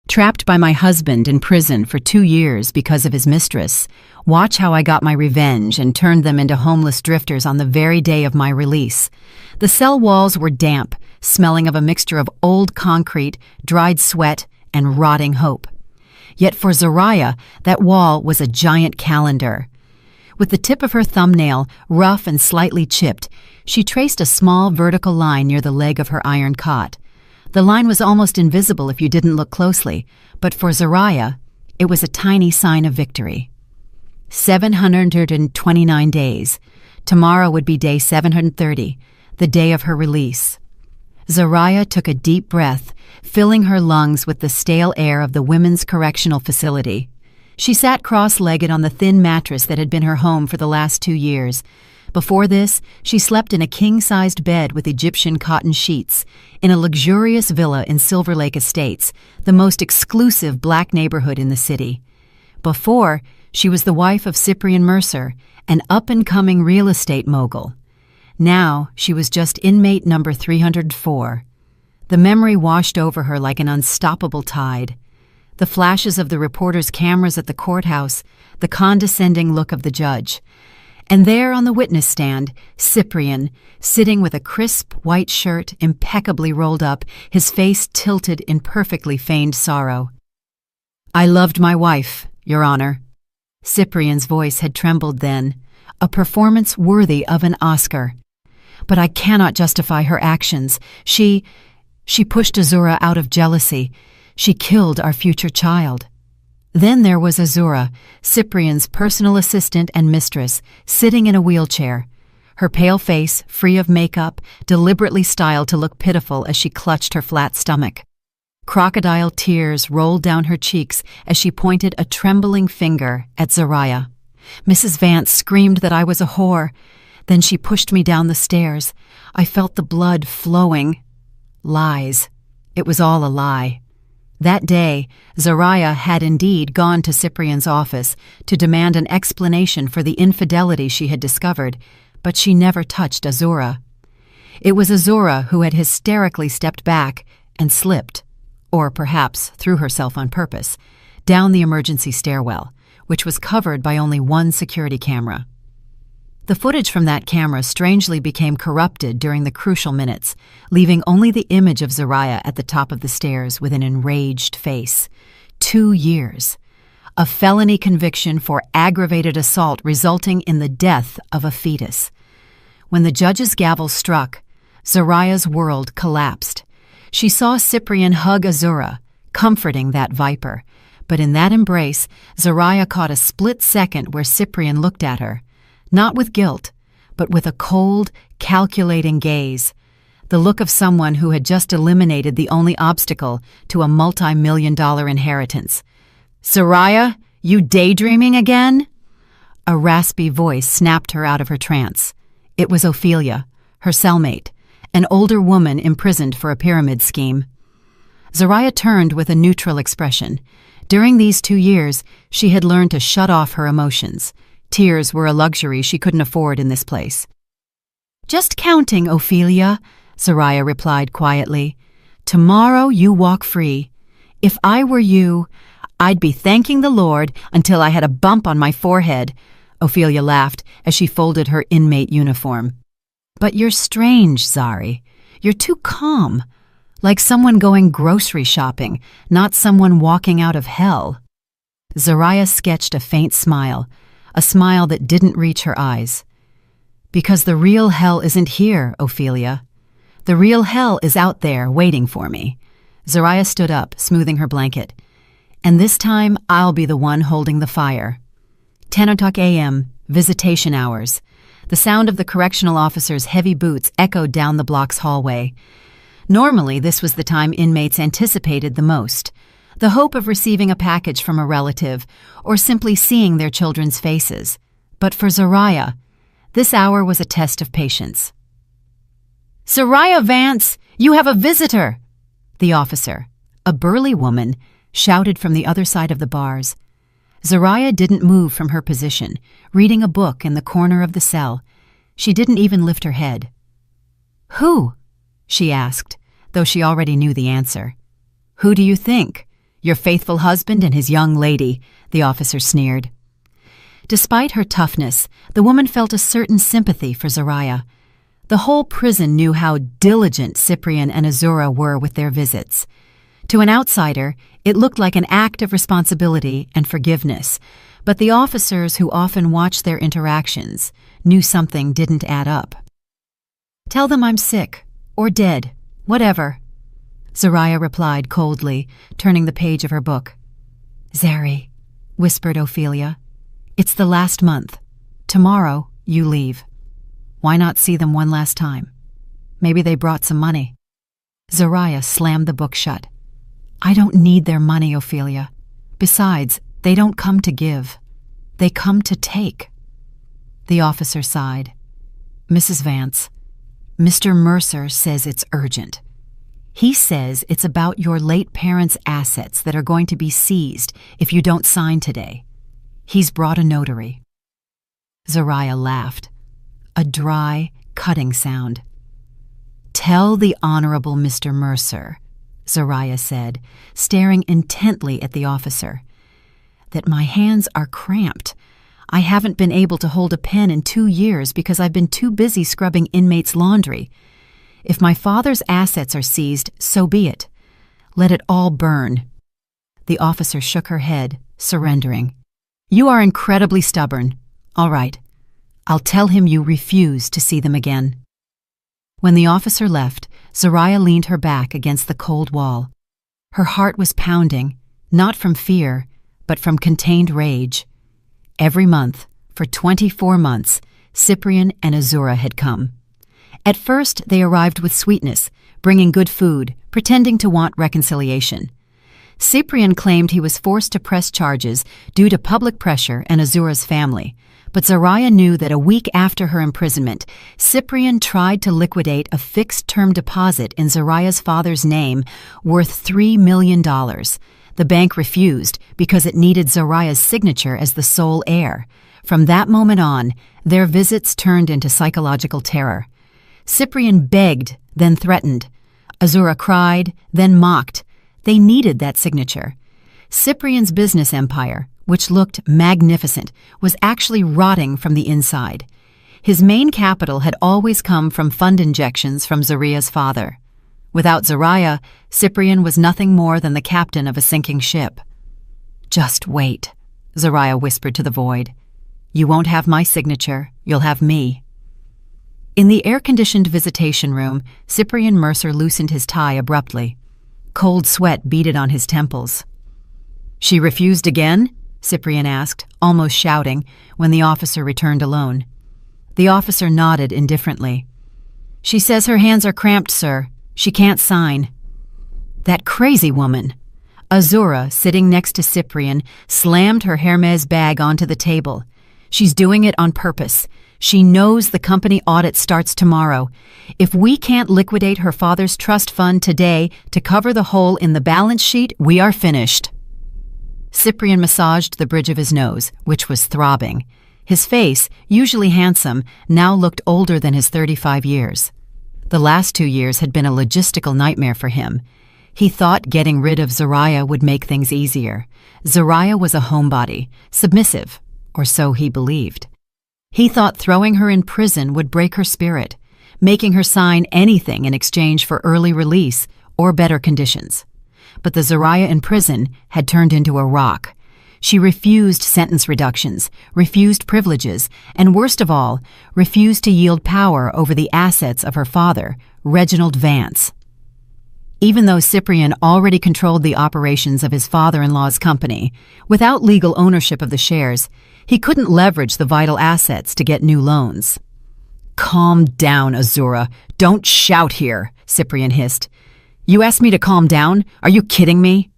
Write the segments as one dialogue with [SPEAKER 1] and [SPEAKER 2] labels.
[SPEAKER 1] Trapped by my husband in prison for 2 years because of his mistress, watch how I got my revenge and turned them into homeless drifters on the very day of my release. The cell walls were damp, smelling of a mixture of old concrete, dried sweat, and rotting hope. Yet for Zariah, that wall was a giant calendar. With the tip of her thumbnail, rough and slightly chipped, she traced a small vertical line near the leg of her iron cot. The line was almost invisible if you didn't look closely, but for Zariah, it was a tiny sign of victory. 729 days. Tomorrow would be day 730, the day of her release. Zariah took a deep breath, filling her lungs with the stale air of the women's correctional facility. She sat cross-legged on the thin mattress that had been her home for the last 2 years. Before this, she slept in a king-sized bed with Egyptian cotton sheets, in a luxurious villa in Silver Lake Estates, the most exclusive black neighborhood in the city. Before, she was the wife of Cyprian Mercer, an up-and-coming real estate mogul. Now, she was just inmate number 304. The memory washed over her like an unstoppable tide. The flashes of the reporters' cameras at the courthouse, the condescending look of the judge. And there on the witness stand, Cyprian, sitting with a crisp white shirt impeccably rolled up, his face tilted in perfectly feigned sorrow. "I loved my wife, Your Honor." Cyprian's voice had trembled then, a performance worthy of an Oscar. "But I cannot justify her actions. She pushed Azura out of jealousy. She killed our future child." Then there was Azura, Cyprian's personal assistant and mistress, sitting in a wheelchair. Her pale face, free of makeup, deliberately styled to look pitiful as she clutched her flat stomach. Crocodile tears rolled down her cheeks as she pointed a trembling finger at Zariah. Mrs. Vance screamed that I was a whore. Then she pushed me down the stairs. I felt the blood flowing. Lies. It was all a lie. That day, Zariah had indeed gone to Cyprian's office to demand an explanation for the infidelity she had discovered, but she never touched Azura. It was Azura who had hysterically stepped back and slipped, or perhaps threw herself on purpose, down the emergency stairwell, which was covered by only one security camera. The footage from that camera strangely became corrupted during the crucial minutes, leaving only the image of Zariah at the top of the stairs with an enraged face. 2 years. A felony conviction for aggravated assault resulting in the death of a fetus. When the judge's gavel struck, Zariah's world collapsed. She saw Cyprian hug Azura, comforting that viper. But in that embrace, Zariah caught a split second where Cyprian looked at her. Not with guilt, but with a cold, calculating gaze, the look of someone who had just eliminated the only obstacle to a multi-million-dollar inheritance. "Zariah, you daydreaming again?" A raspy voice snapped her out of her trance. It was Ophelia, her cellmate, an older woman imprisoned for a pyramid scheme. Zariah turned with a neutral expression. During these 2 years, she had learned to shut off her emotions. Tears were a luxury she couldn't afford in this place. "Just counting, Ophelia," Zariah replied quietly. "Tomorrow you walk free. If I were you, I'd be thanking the Lord until I had a bump on my forehead," Ophelia laughed as she folded her inmate uniform. "But you're strange, Zari. You're too calm, like someone going grocery shopping, not someone walking out of hell." Zariah sketched a faint smile, a smile that didn't reach her eyes. "Because the real hell isn't here, Ophelia. The real hell is out there waiting for me." Zariah stood up, smoothing her blanket. "And this time, I'll be the one holding the fire." 10:00 a.m., visitation hours. The sound of the correctional officer's heavy boots echoed down the block's hallway. Normally, this was the time inmates anticipated the most. The hope of receiving a package from a relative, or simply seeing their children's faces. But for Zariah, this hour was a test of patience. "Zariah Vance, you have a visitor!" The officer, a burly woman, shouted from the other side of the bars. Zariah didn't move from her position, reading a book in the corner of the cell. She didn't even lift her head. "Who?" she asked, though she already knew the answer. "Who do you think?" Your faithful husband and his young lady," the officer sneered. Despite her toughness, the woman felt a certain sympathy for Zariah. The whole prison knew how diligent Cyprian and Azura were with their visits. To an outsider, it looked like an act of responsibility and forgiveness, but the officers who often watched their interactions knew something didn't add up. "Tell them I'm sick, or dead, whatever," Zariah replied coldly, turning the page of her book. "Zari," whispered Ophelia, "it's the last month. Tomorrow, you leave. Why not see them one last time? Maybe they brought some money." Zariah slammed the book shut. "I don't need their money, Ophelia. Besides, they don't come to give. They come to take." The officer sighed. "Mrs. Vance, Mr. Mercer says it's urgent. He says it's about your late parents' assets that are going to be seized if you don't sign today. He's brought a notary." Zariah laughed, a dry, cutting sound. "Tell the Honorable Mr. Mercer," Zariah said, staring intently at the officer, "that my hands are cramped. I haven't been able to hold a pen in 2 years because I've been too busy scrubbing inmates' laundry. If my father's assets are seized, so be it. Let it all burn." The officer shook her head, surrendering. "You are incredibly stubborn. All right. I'll tell him you refuse to see them again." When the officer left, Zariah leaned her back against the cold wall. Her heart was pounding, not from fear, but from contained rage. Every month, for 24 months, Cyprian and Azura had come. At first, they arrived with sweetness, bringing good food, pretending to want reconciliation. Cyprian claimed he was forced to press charges due to public pressure and Azura's family, but Zariah knew that a week after her imprisonment, Cyprian tried to liquidate a fixed-term deposit in Zariah's father's name worth $3 million. The bank refused because it needed Zariah's signature as the sole heir. From that moment on, their visits turned into psychological terror. Cyprian begged, then threatened. Azura cried, then mocked. They needed that signature. Cyprian's business empire, which looked magnificent, was actually rotting from the inside. His main capital had always come from fund injections from Zariah's father. Without Zariah, Cyprian was nothing more than the captain of a sinking ship. "Just wait," Zariah whispered to the void. "You won't have my signature, you'll have me." In the air-conditioned visitation room, Cyprian Mercer loosened his tie abruptly. Cold sweat beaded on his temples. "She refused again?" Cyprian asked, almost shouting, when the officer returned alone. The officer nodded indifferently. "She says her hands are cramped, sir. She can't sign." "That crazy woman!" Azura, sitting next to Cyprian, slammed her Hermes bag onto the table. "She's doing it on purpose. She knows the company audit starts tomorrow. If we can't liquidate her father's trust fund today to cover the hole in the balance sheet, we are finished." Cyprian massaged the bridge of his nose, which was throbbing. His face, usually handsome, now looked older than his 35 years. The last 2 years had been a logistical nightmare for him. He thought getting rid of Zariah would make things easier. Zariah was a homebody, submissive, or so he believed. He thought throwing her in prison would break her spirit, making her sign anything in exchange for early release or better conditions. But the Zariah in prison had turned into a rock. She refused sentence reductions, refused privileges, and worst of all, refused to yield power over the assets of her father, Reginald Vance. Even though Cyprian already controlled the operations of his father-in-law's company, without legal ownership of the shares, he couldn't leverage the vital assets to get new loans. "Calm down, Azura. Don't shout here," Cyprian hissed. "You asked me to calm down? Are you kidding me?"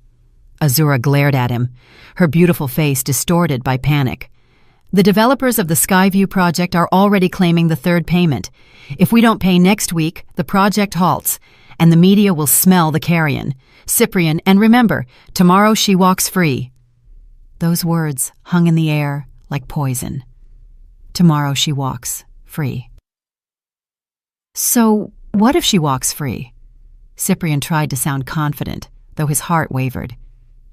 [SPEAKER 1] Azura glared at him, her beautiful face distorted by panic. "The developers of the Skyview project are already claiming the third payment. If we don't pay next week, the project halts, and the media will smell the carrion. Cyprian, and remember, tomorrow she walks free." Those words hung in the air like poison. Tomorrow she walks free. So, what if she walks free? Cyprian tried to sound confident, though his heart wavered.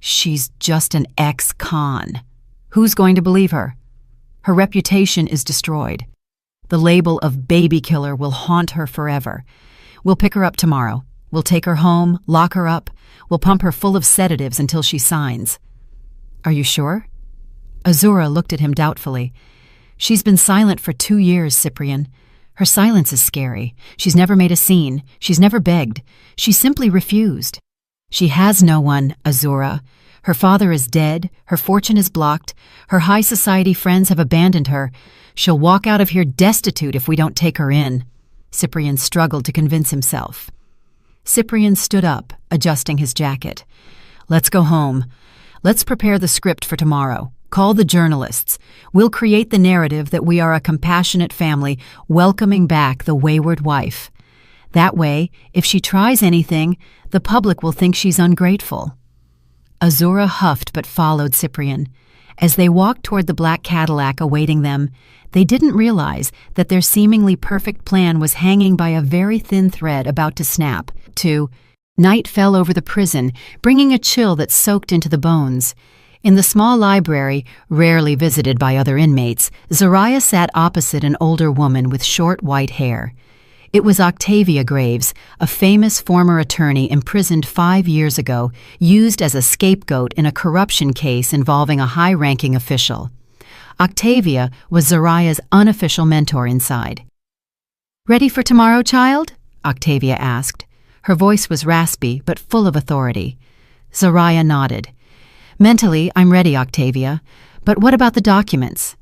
[SPEAKER 1] She's just an ex-con. Who's going to believe her? Her reputation is destroyed. The label of baby killer will haunt her forever. We'll pick her up tomorrow. We'll take her home, lock her up. We'll pump her full of sedatives until she signs. Are you sure? Azura looked at him doubtfully. She's been silent for 2 years, Cyprian. Her silence is scary. She's never made a scene. She's never begged. She simply refused. She has no one, Azura. Her father is dead. Her fortune is blocked. Her high society friends have abandoned her. She'll walk out of here destitute if we don't take her in. Cyprian struggled to convince himself. Cyprian stood up, adjusting his jacket. Let's go home. Let's prepare the script for tomorrow. Call the journalists. We'll create the narrative that we are a compassionate family welcoming back the wayward wife. That way, if she tries anything, the public will think she's ungrateful. Azura huffed but followed Cyprian. As they walked toward the black Cadillac awaiting them, they didn't realize that their seemingly perfect plan was hanging by a very thin thread about to snap. Night fell over the prison, bringing a chill that soaked into the bones. In the small library, rarely visited by other inmates, Zoraya sat opposite an older woman with short white hair. It was Octavia Graves, a famous former attorney imprisoned 5 years ago, used as a scapegoat in a corruption case involving a high-ranking official. Octavia was Zoraya's unofficial mentor inside. "Ready for tomorrow, child?" Octavia asked. Her voice was raspy but full of authority. Zoraya nodded. "Mentally, I'm ready, Octavia. But what about the documents?"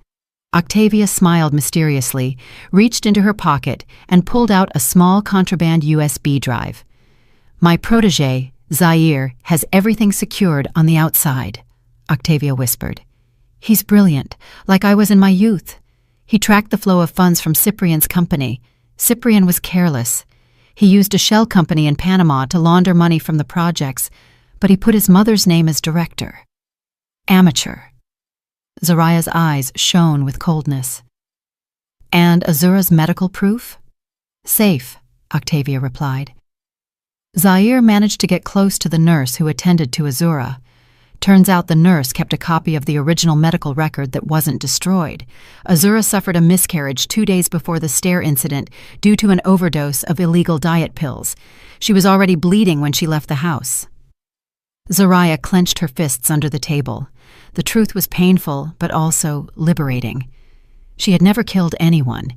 [SPEAKER 1] Octavia smiled mysteriously, reached into her pocket, and pulled out a small contraband USB drive. "My protégé, Zaire, has everything secured on the outside," Octavia whispered. "He's brilliant, like I was in my youth. He tracked the flow of funds from Cyprian's company. Cyprian was careless. He used a shell company in Panama to launder money from the projects, but he put his mother's name as director. Amateur." Zoraya's eyes shone with coldness. "And Azura's medical proof?" "Safe," Octavia replied. Zaire managed to get close to the nurse who attended to Azura. Turns out the nurse kept a copy of the original medical record that wasn't destroyed. Azura suffered a miscarriage 2 days before the stair incident due to an overdose of illegal diet pills. She was already bleeding when she left the house. Zoraya clenched her fists under the table. The truth was painful, but also liberating. She had never killed anyone.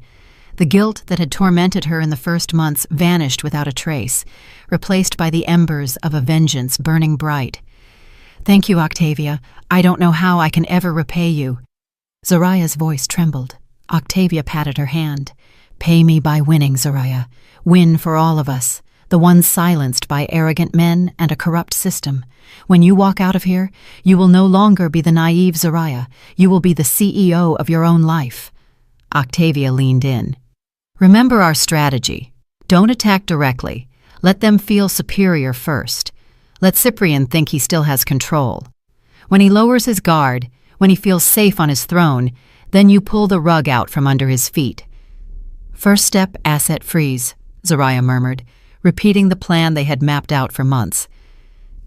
[SPEAKER 1] The guilt that had tormented her in the first months vanished without a trace, replaced by the embers of a vengeance burning bright. "Thank you, Octavia. I don't know how I can ever repay you." Zoraya's voice trembled. Octavia patted her hand. "Pay me by winning, Zoraya. Win for all of us. The ones silenced by arrogant men and a corrupt system. When you walk out of here, you will no longer be the naive Zoraya. You will be the CEO of your own life." Octavia leaned in. "Remember our strategy. Don't attack directly. Let them feel superior first. Let Cyprian think he still has control. When he lowers his guard, when he feels safe on his throne, then you pull the rug out from under his feet." "First step, asset freeze," Zoraya murmured, repeating the plan they had mapped out for months.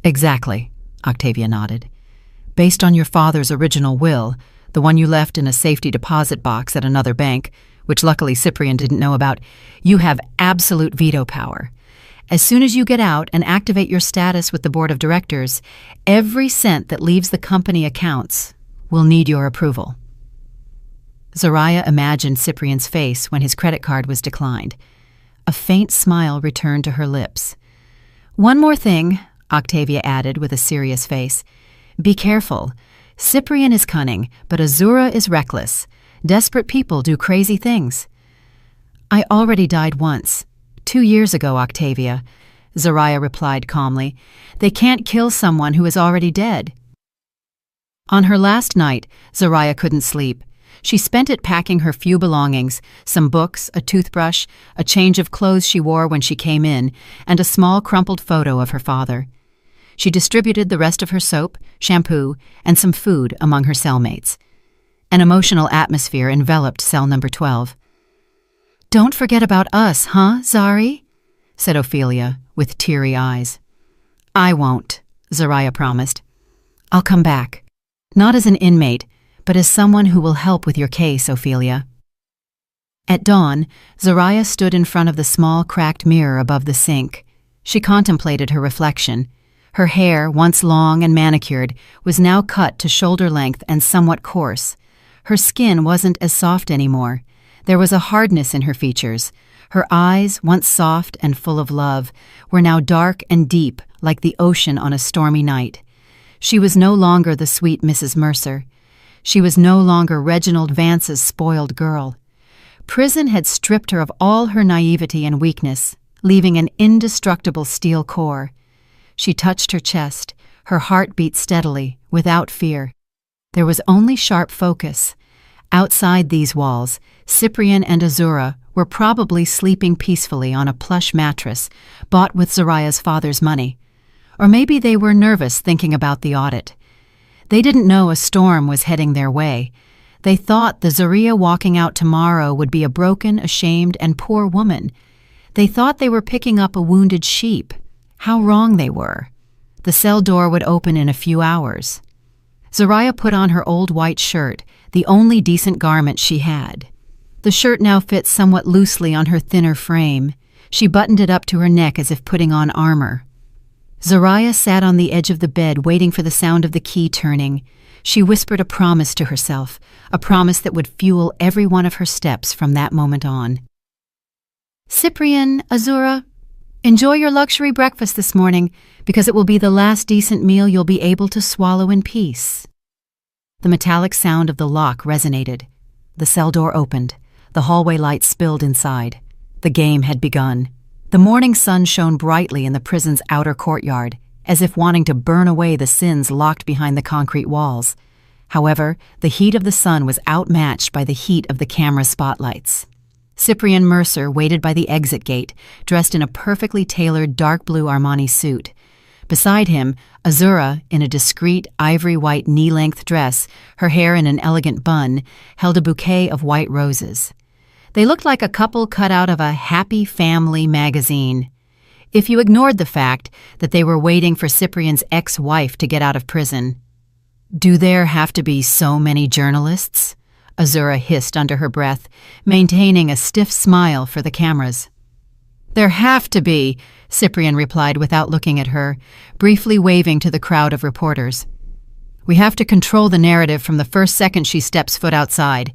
[SPEAKER 1] "Exactly," Octavia nodded. "Based on your father's original will, the one you left in a safety deposit box at another bank, which luckily Cyprian didn't know about, you have absolute veto power. As soon as you get out and activate your status with the board of directors, every cent that leaves the company accounts will need your approval." Zoraya imagined Cyprian's face when his credit card was declined. A faint smile returned to her lips. "One more thing," Octavia added with a serious face. "Be careful. Cyprian is cunning, but Azura is reckless. Desperate people do crazy things." "I already died once. 2 years ago, Octavia," Zoraya replied calmly. "They can't kill someone who is already dead." On her last night, Zoraya couldn't sleep. She spent it packing her few belongings, some books, a toothbrush, a change of clothes she wore when she came in, and a small crumpled photo of her father. She distributed the rest of her soap, shampoo, and some food among her cellmates. An emotional atmosphere enveloped cell number 12. "Don't forget about us, huh, Zari?" said Ophelia, with teary eyes. "I won't," Zoraya promised. I'll come back. Not as an inmate, but as someone who will help with your case, Ophelia." At dawn, Zariah stood in front of the small cracked mirror above the sink. She contemplated her reflection. Her hair, once long and manicured, was now cut to shoulder length and somewhat coarse. Her skin wasn't as soft anymore. There was a hardness in her features. Her eyes, once soft and full of love, were now dark and deep like the ocean on a stormy night. She was no longer the sweet Mrs. Mercer. She was no longer Reginald Vance's spoiled girl. Prison had stripped her of all her naivety and weakness, leaving an indestructible steel core. She touched her chest. Her heart beat steadily, without fear. There was only sharp focus. Outside these walls, Cyprian and Azura were probably sleeping peacefully on a plush mattress bought with Zariah's father's money. Or maybe they were nervous thinking about the audit. They didn't know a storm was heading their way. They thought the Zariah walking out tomorrow would be a broken, ashamed, and poor woman. They thought they were picking up a wounded sheep. How wrong they were. The cell door would open in a few hours. Zariah put on her old white shirt, the only decent garment she had. The shirt now fit somewhat loosely on her thinner frame. She buttoned it up to her neck as if putting on armor. Zariah sat on the edge of the bed waiting for the sound of the key turning. She whispered a promise to herself, a promise that would fuel every one of her steps from that moment on. "Cyprian, Azura, enjoy your luxury breakfast this morning, because it will be the last decent meal you'll be able to swallow in peace." The metallic sound of the lock resonated. The cell door opened. The hallway light spilled inside. The game had begun. The morning sun shone brightly in the prison's outer courtyard, as if wanting to burn away the sins locked behind the concrete walls. However, the heat of the sun was outmatched by the heat of the camera spotlights. Cyprian Mercer waited by the exit gate, dressed in a perfectly tailored dark blue Armani suit. Beside him, Azura, in a discreet ivory-white knee-length dress, her hair in an elegant bun, held a bouquet of white roses. They looked like a couple cut out of a Happy Family magazine. If you ignored the fact that they were waiting for Cyprian's ex-wife to get out of prison. "Do there have to be so many journalists?" Azura hissed under her breath, maintaining a stiff smile for the cameras. "There have to be," Cyprian replied without looking at her, briefly waving to the crowd of reporters. "We have to control the narrative from the first second she steps foot outside.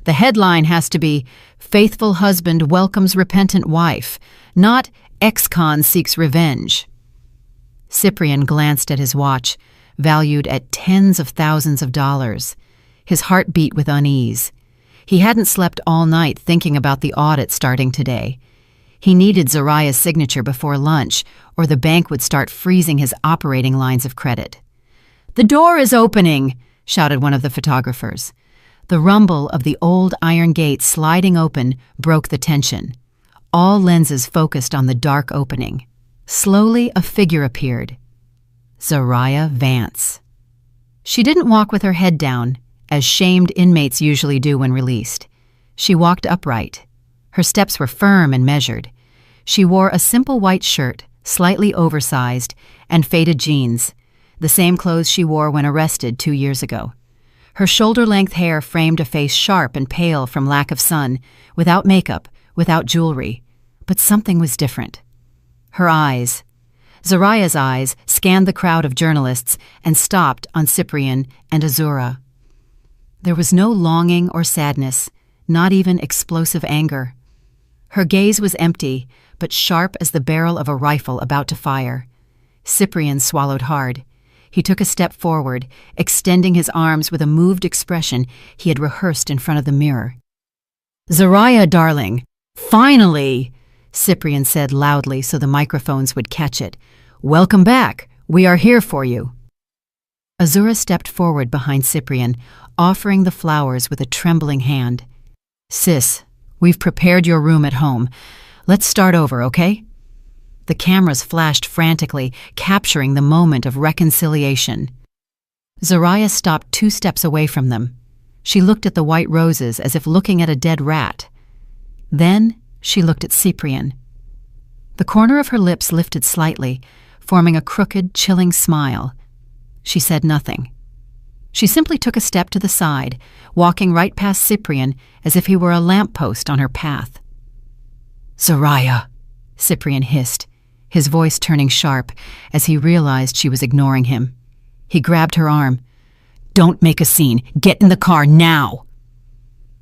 [SPEAKER 1] The headline has to be, 'Faithful husband welcomes repentant wife,' not 'Ex-con seeks revenge.'" Cyprian glanced at his watch, valued at tens of thousands of dollars. His heart beat with unease. He hadn't slept all night thinking about the audit starting today. He needed Zariah's signature before lunch, or the bank would start freezing his operating lines of credit. "The door is opening," shouted one of the photographers. The rumble of the old iron gate sliding open broke the tension. All lenses focused on the dark opening. Slowly, a figure appeared. Zariah Vance. She didn't walk with her head down, as shamed inmates usually do when released. She walked upright. Her steps were firm and measured. She wore a simple white shirt, slightly oversized, and faded jeans, the same clothes she wore when arrested 2 years ago. Her shoulder-length hair framed a face sharp and pale from lack of sun, without makeup, without jewelry. But something was different. Her eyes. Zariah's eyes scanned the crowd of journalists and stopped on Cyprian and Azura. There was no longing or sadness, not even explosive anger. Her gaze was empty, but sharp as the barrel of a rifle about to fire. Cyprian swallowed hard. He took a step forward, extending his arms with a moved expression he had rehearsed in front of the mirror. "Zariah, darling, finally!" Cyprian said loudly so the microphones would catch it. "Welcome back. We are here for you." Azura stepped forward behind Cyprian, offering the flowers with a trembling hand. "Sis, we've prepared your room at home. Let's start over, okay?" The cameras flashed frantically, capturing the moment of reconciliation. Zariah stopped 2 steps away from them. She looked at the white roses as if looking at a dead rat. Then she looked at Cyprian. The corner of her lips lifted slightly, forming a crooked, chilling smile. She said nothing. She simply took a step to the side, walking right past Cyprian as if he were a lamppost on her path. "Zariah," Cyprian hissed, his voice turning sharp as he realized she was ignoring him. He grabbed her arm. "Don't make a scene. Get in the car now."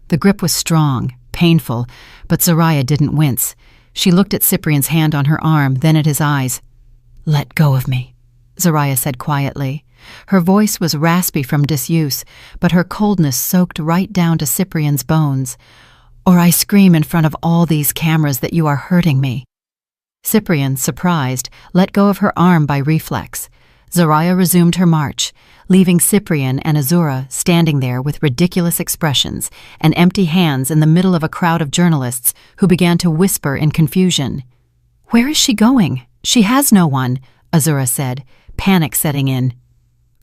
[SPEAKER 1] The grip was strong, painful, but Zariah didn't wince. She looked at Cyprian's hand on her arm, then at his eyes. "Let go of me," Zariah said quietly. Her voice was raspy from disuse, but her coldness soaked right down to Cyprian's bones. "Or I scream in front of all these cameras that you are hurting me." Cyprian, surprised, let go of her arm by reflex. Zariah resumed her march, leaving Cyprian and Azura standing there with ridiculous expressions and empty hands in the middle of a crowd of journalists who began to whisper in confusion. "Where is she going? She has no one," Azura said, panic setting in.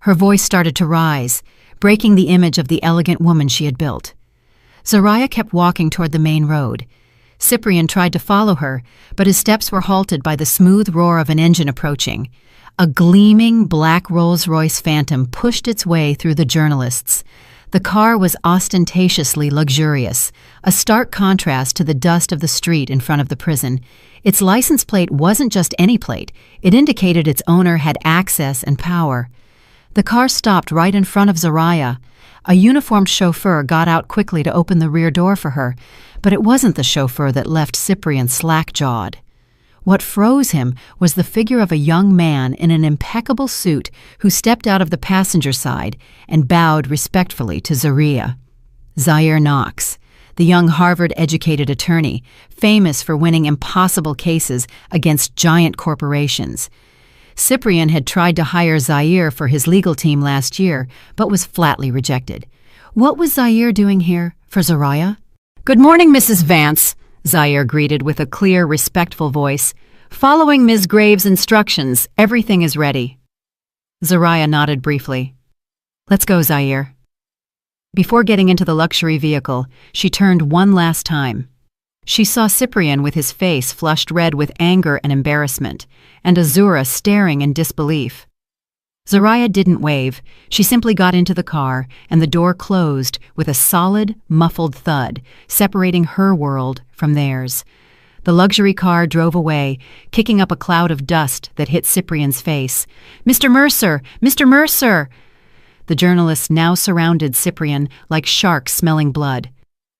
[SPEAKER 1] Her voice started to rise, breaking the image of the elegant woman she had built. Zariah kept walking toward the main road. Cyprian tried to follow her, but his steps were halted by the smooth roar of an engine approaching. A gleaming black Rolls-Royce Phantom pushed its way through the journalists. The car was ostentatiously luxurious, a stark contrast to the dust of the street in front of the prison. Its license plate wasn't just any plate. It indicated its owner had access and power. The car stopped right in front of Zariah. A uniformed chauffeur got out quickly to open the rear door for her, but it wasn't the chauffeur that left Cyprian slack-jawed. What froze him was the figure of a young man in an impeccable suit who stepped out of the passenger side and bowed respectfully to Zariah. Zaire Knox, the young Harvard-educated attorney, famous for winning impossible cases against giant corporations. Cyprian had tried to hire Zaire for his legal team last year, but was flatly rejected. What was Zaire doing here for Zariah? "Good morning, Mrs. Vance," Zaire greeted with a clear, respectful voice. "Following Ms. Graves' instructions, everything is ready." Zariah nodded briefly. "Let's go, Zaire." Before getting into the luxury vehicle, she turned one last time. She saw Cyprian with his face flushed red with anger and embarrassment, and Azura staring in disbelief. Zariah didn't wave. She simply got into the car, and the door closed with a solid, muffled thud, separating her world from theirs. The luxury car drove away, kicking up a cloud of dust that hit Cyprian's face. "Mr. Mercer! Mr. Mercer!" The journalists now surrounded Cyprian like sharks smelling blood.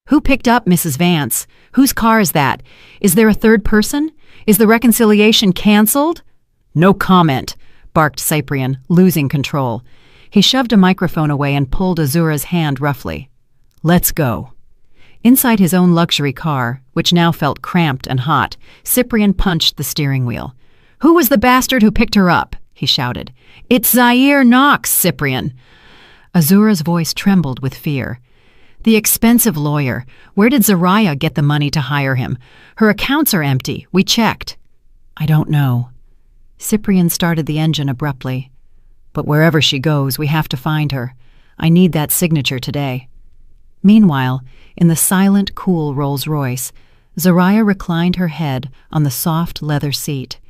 [SPEAKER 1] "Who picked up Mrs. Vance? Whose car is that? Is there a third person? Is the reconciliation canceled?" "No comment," barked Cyprian, losing control. He shoved a microphone away and pulled Azura's hand roughly. "Let's go." Inside his own luxury car, which now felt cramped and hot, Cyprian punched the steering wheel. "Who was the bastard who picked her up?" he shouted. "It's Zaire Knox, Cyprian." Azura's voice trembled with fear. "The expensive lawyer. Where did Zariah get the money to hire him? Her accounts are empty. We checked." "I don't know." Cyprian started the engine abruptly. "But wherever she goes, we have to find her. I need that signature today." Meanwhile, in the silent, cool Rolls-Royce, Zariah reclined her head on the soft leather seat.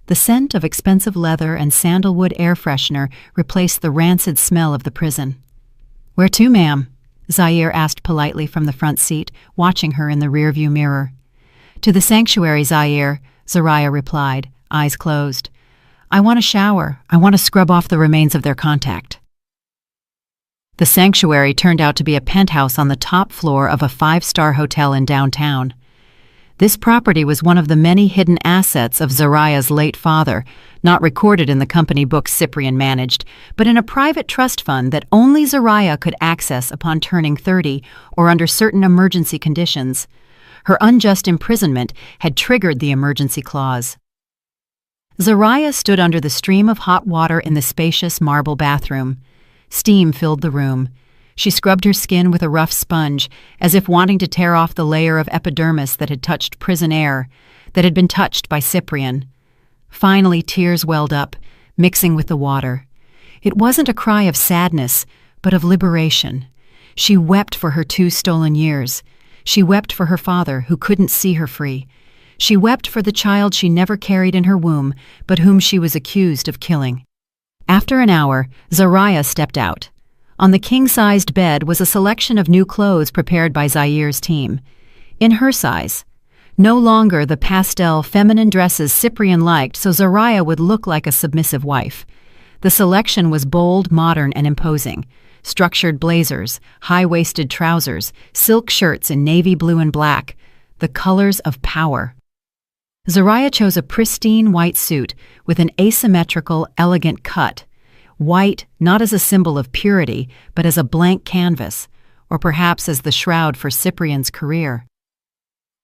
[SPEAKER 1] The scent of expensive leather and sandalwood air freshener replaced the rancid smell of the prison. "Where to, ma'am?" Zaire asked politely from the front seat, watching her in the rearview mirror. "To the sanctuary, Zaire," Zariah replied, eyes closed. "I want a shower. I want to scrub off the remains of their contact." The sanctuary turned out to be a penthouse on the top floor of a 5-star hotel in downtown. This property was one of the many hidden assets of Zariah's late father, not recorded in the company books Cyprian managed, but in a private trust fund that only Zariah could access upon turning 30 or under certain emergency conditions. Her unjust imprisonment had triggered the emergency clause. Zariah stood under the stream of hot water in the spacious marble bathroom. Steam filled the room. She scrubbed her skin with a rough sponge, as if wanting to tear off the layer of epidermis that had touched prison air, that had been touched by Cyprian. Finally, tears welled up, mixing with the water. It wasn't a cry of sadness, but of liberation. She wept for her 2 stolen years. She wept for her father, who couldn't see her free. She wept for the child she never carried in her womb, but whom she was accused of killing. After an hour, Zariah stepped out. On the king-sized bed was a selection of new clothes prepared by Zair's team. In her size. No longer the pastel, feminine dresses Cyprian liked, so Zariah would look like a submissive wife. The selection was bold, modern, and imposing. Structured blazers, high-waisted trousers, silk shirts in navy blue and black. The colors of power. Zariah chose a pristine white suit with an asymmetrical, elegant cut. White not as a symbol of purity, but as a blank canvas, or perhaps as the shroud for Cyprian's career.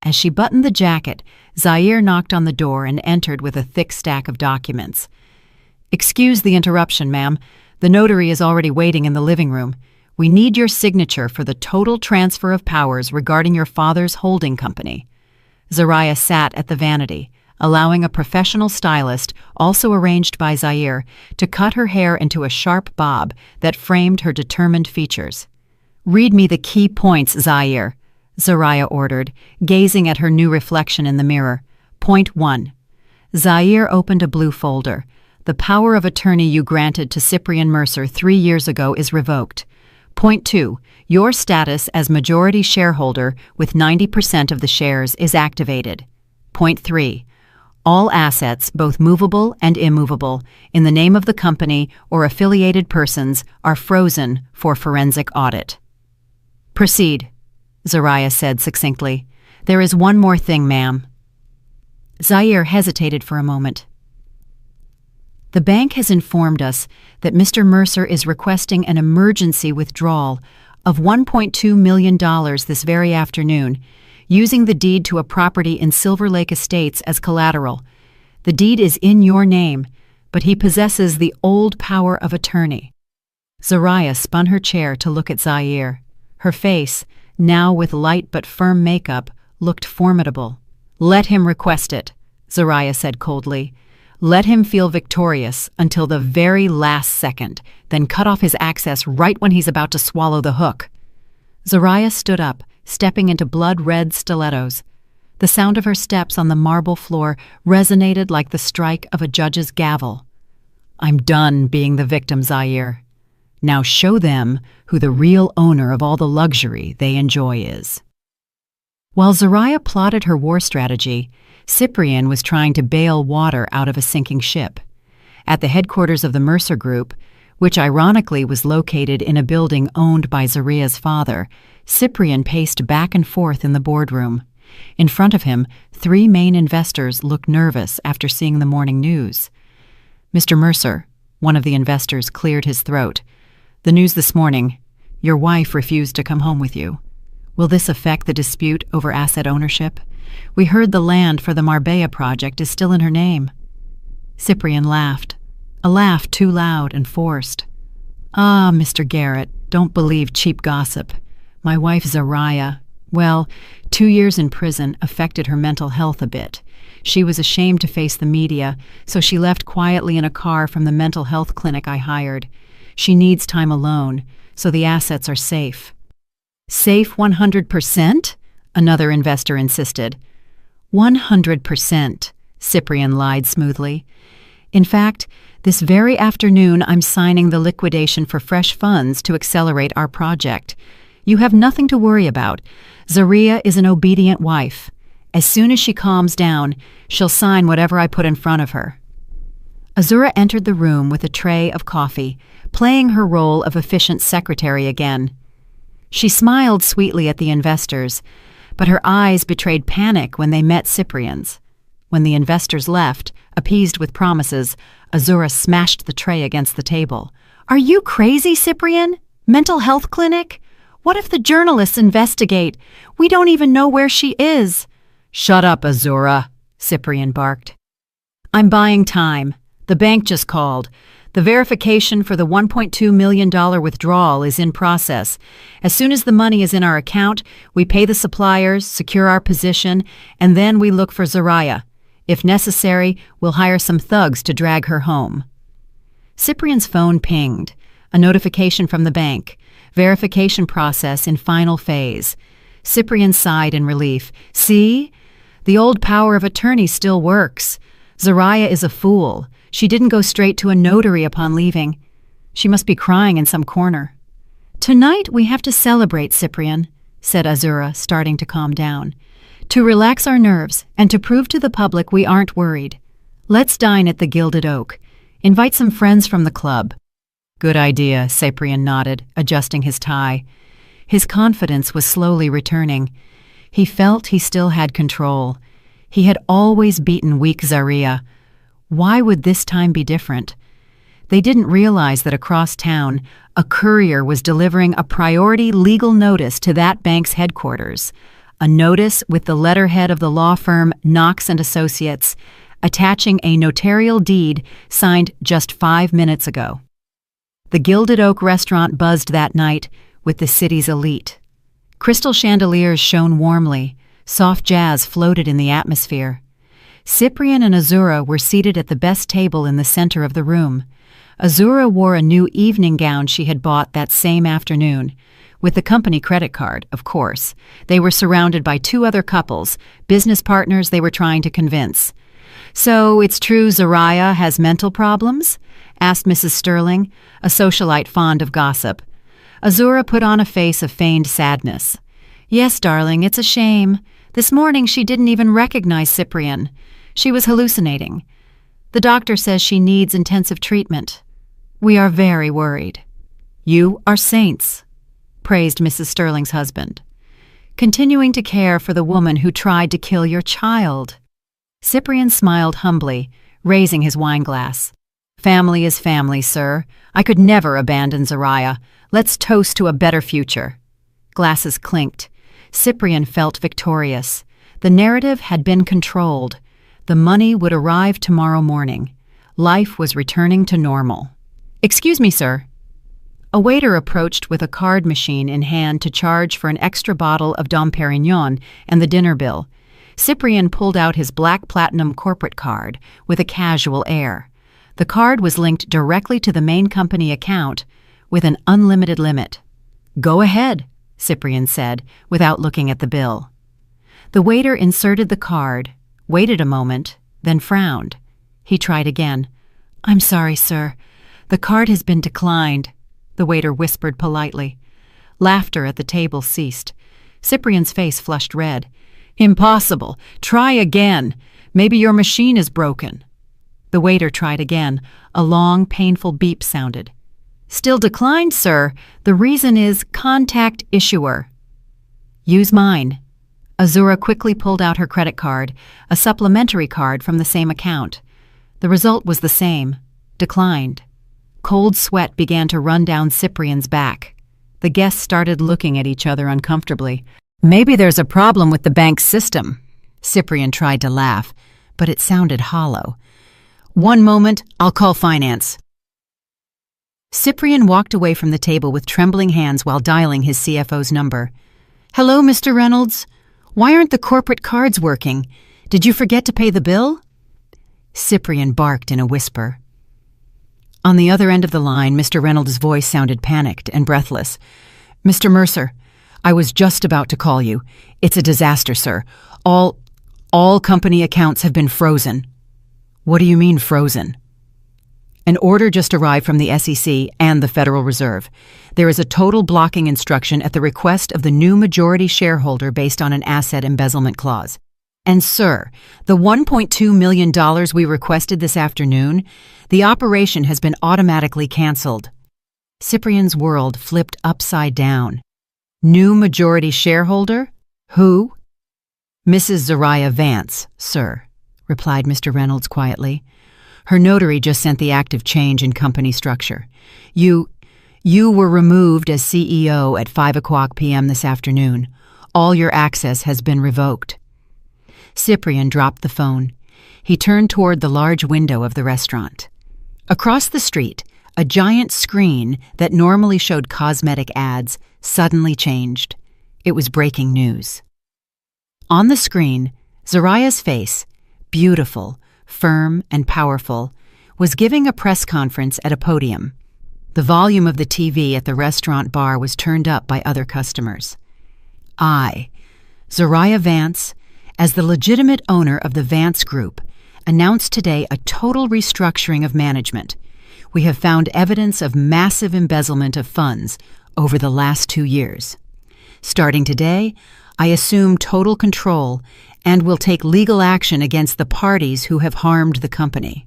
[SPEAKER 1] As she buttoned the jacket, Zair knocked on the door and entered with a thick stack of documents. "Excuse the interruption, ma'am. The notary is already waiting in the living room. We need your signature for the total transfer of powers regarding your father's holding company." Zariah sat at the vanity, allowing a professional stylist, also arranged by Zair, to cut her hair into a sharp bob that framed her determined features. "Read me the key points, Zair," Zariah ordered, gazing at her new reflection in the mirror. Point 1. Zair opened a blue folder. "The power of attorney you granted to Cyprian Mercer 3 years ago is revoked. Point 2. Your status as majority shareholder with 90% of the shares is activated. Point 3. All assets, both movable and immovable, in the name of the company or affiliated persons are frozen for forensic audit." "Proceed," Zariah said succinctly. "There is one more thing, ma'am." Zair hesitated for a moment. "The bank has informed us that Mr. Mercer is requesting an emergency withdrawal of $1.2 million this very afternoon, using the deed to a property in Silver Lake Estates as collateral. The deed is in your name, but he possesses the old power of attorney." Zariah spun her chair to look at Zair. Her face, now with light but firm makeup, looked formidable. "Let him request it," Zariah said coldly. "Let him feel victorious until the very last second, then cut off his access right when he's about to swallow the hook." Zariah stood up, stepping into blood-red stilettos. The sound of her steps on the marble floor resonated like the strike of a judge's gavel. "I'm done being the victim, Zair. Now show them who the real owner of all the luxury they enjoy is." While Zariah plotted her war strategy, Cyprian was trying to bail water out of a sinking ship. At the headquarters of the Mercer Group, which ironically was located in a building owned by Zariah's father, Cyprian paced back and forth in the boardroom. In front of him, 3 main investors looked nervous after seeing the morning news. "Mr. Mercer," one of the investors cleared his throat, "the news this morning, your wife refused to come home with you. Will this affect the dispute over asset ownership? We heard the land for the Marbella project is still in her name." Cyprian laughed, a laugh too loud and forced. "Ah, Mr. Garrett, don't believe cheap gossip. My wife Zariah, well, 2 years in prison affected her mental health a bit. She was ashamed to face the media, so she left quietly in a car from the mental health clinic I hired. She needs time alone, so the assets are safe." "Safe 100%?" another investor insisted. 100%, Cyprian lied smoothly. "In fact, this very afternoon I'm signing the liquidation for fresh funds to accelerate our project. You have nothing to worry about. Zariah is an obedient wife. As soon as she calms down, she'll sign whatever I put in front of her." Azura entered the room with a tray of coffee, playing her role of efficient secretary again. She smiled sweetly at the investors, but her eyes betrayed panic when they met Cyprian's. When the investors left, appeased with promises, Azura smashed the tray against the table. "Are you crazy, Cyprian? Mental health clinic? What if the journalists investigate? We don't even know where she is." "Shut up, Azura," Cyprian barked. "I'm buying time. The bank just called. The verification for the $1.2 million withdrawal is in process. As soon as the money is in our account, we pay the suppliers, secure our position, and then we look for Zariah. If necessary, we'll hire some thugs to drag her home." Cyprian's phone pinged. A notification from the bank. Verification process in final phase. Cyprian sighed in relief. "See? The old power of attorney still works. Zariah is a fool. She didn't go straight to a notary upon leaving. She must be crying in some corner. "Tonight we have to celebrate, Cyprian," said Azura, starting to calm down. "To relax our nerves and to prove to the public we aren't worried. Let's dine at the Gilded Oak. Invite some friends from the club." "Good idea," Cyprian nodded, adjusting his tie. His confidence was slowly returning. He felt he still had control. He had always beaten weak Zaria. Why would this time be different? They didn't realize that across town, a courier was delivering a priority legal notice to that bank's headquarters. A notice with the letterhead of the law firm Knox & Associates, attaching a notarial deed signed just 5 minutes ago. The Gilded Oak restaurant buzzed that night with the city's elite. Crystal chandeliers shone warmly, soft jazz floated in the atmosphere. Cyprian and Azura were seated at the best table in the center of the room. Azura wore a new evening gown she had bought that same afternoon. With the company credit card, of course. They were surrounded by 2 other couples, business partners they were trying to convince. "So it's true Zaria has mental problems?" asked Mrs. Sterling, a socialite fond of gossip. Azura put on a face of feigned sadness. "Yes, darling, it's a shame. This morning she didn't even recognize Cyprian. She was hallucinating. The doctor says she needs intensive treatment. We are very worried." "You are saints," praised Mrs. Sterling's husband. "Continuing to care for the woman who tried to kill your child." Cyprian smiled humbly, raising his wineglass. "Family is family, sir. I could never abandon Zaria. Let's toast to a better future." Glasses clinked. Cyprian felt victorious. The narrative had been controlled. The money would arrive tomorrow morning. Life was returning to normal. "Excuse me, sir." A waiter approached with a card machine in hand to charge for an extra bottle of Dom Perignon and the dinner bill. Cyprian pulled out his black platinum corporate card with a casual air. The card was linked directly to the main company account with an unlimited limit. "Go ahead," Cyprian said, without looking at the bill. The waiter inserted the card, waited a moment, then frowned. He tried again. "I'm sorry, sir. The card has been declined," the waiter whispered politely. Laughter at the table ceased. Cyprian's face flushed red. "Impossible. Try again. Maybe your machine is broken." The waiter tried again. A long, painful beep sounded. "Still declined, sir. The reason is contact issuer." "Use mine." Azura quickly pulled out her credit card, a supplementary card from the same account. The result was the same. Declined. Cold sweat began to run down Cyprian's back. The guests started looking at each other uncomfortably. "Maybe there's a problem with the bank's system." Cyprian tried to laugh, but it sounded hollow. "One moment, I'll call finance." Cyprian walked away from the table with trembling hands while dialing his CFO's number. "Hello, Mr. Reynolds. Why aren't the corporate cards working? Did you forget to pay the bill?" Cyprian barked in a whisper. On the other end of the line, Mr. Reynolds' voice sounded panicked and breathless. "Mr. Mercer, I was just about to call you. It's a disaster, sir. All company accounts have been frozen." "What do you mean frozen?" "An order just arrived from the SEC and the Federal Reserve. There is a total blocking instruction at the request of the new majority shareholder based on an asset embezzlement clause. And sir, the $1.2 million we requested this afternoon, the operation has been automatically canceled." Cyprian's world flipped upside down. "New majority shareholder? Who?" "Mrs. Zaria Vance, sir," replied Mr. Reynolds quietly. "Her notary just sent the act of change in company structure. You were removed as CEO at 5:00 p.m. this afternoon. All your access has been revoked." Cyprian dropped the phone. He turned toward the large window of the restaurant. Across the street, a giant screen that normally showed cosmetic ads suddenly changed. It was breaking news. On the screen, Zaria's face, beautiful, firm and powerful, was giving a press conference at a podium. The volume of the TV at the restaurant bar was turned up by other customers. "I, Zaria Vance, as the legitimate owner of the Vance Group, announced today a total restructuring of management. We have found evidence of massive embezzlement of funds over the last 2 years. Starting today, I assume total control and will take legal action against the parties who have harmed the company."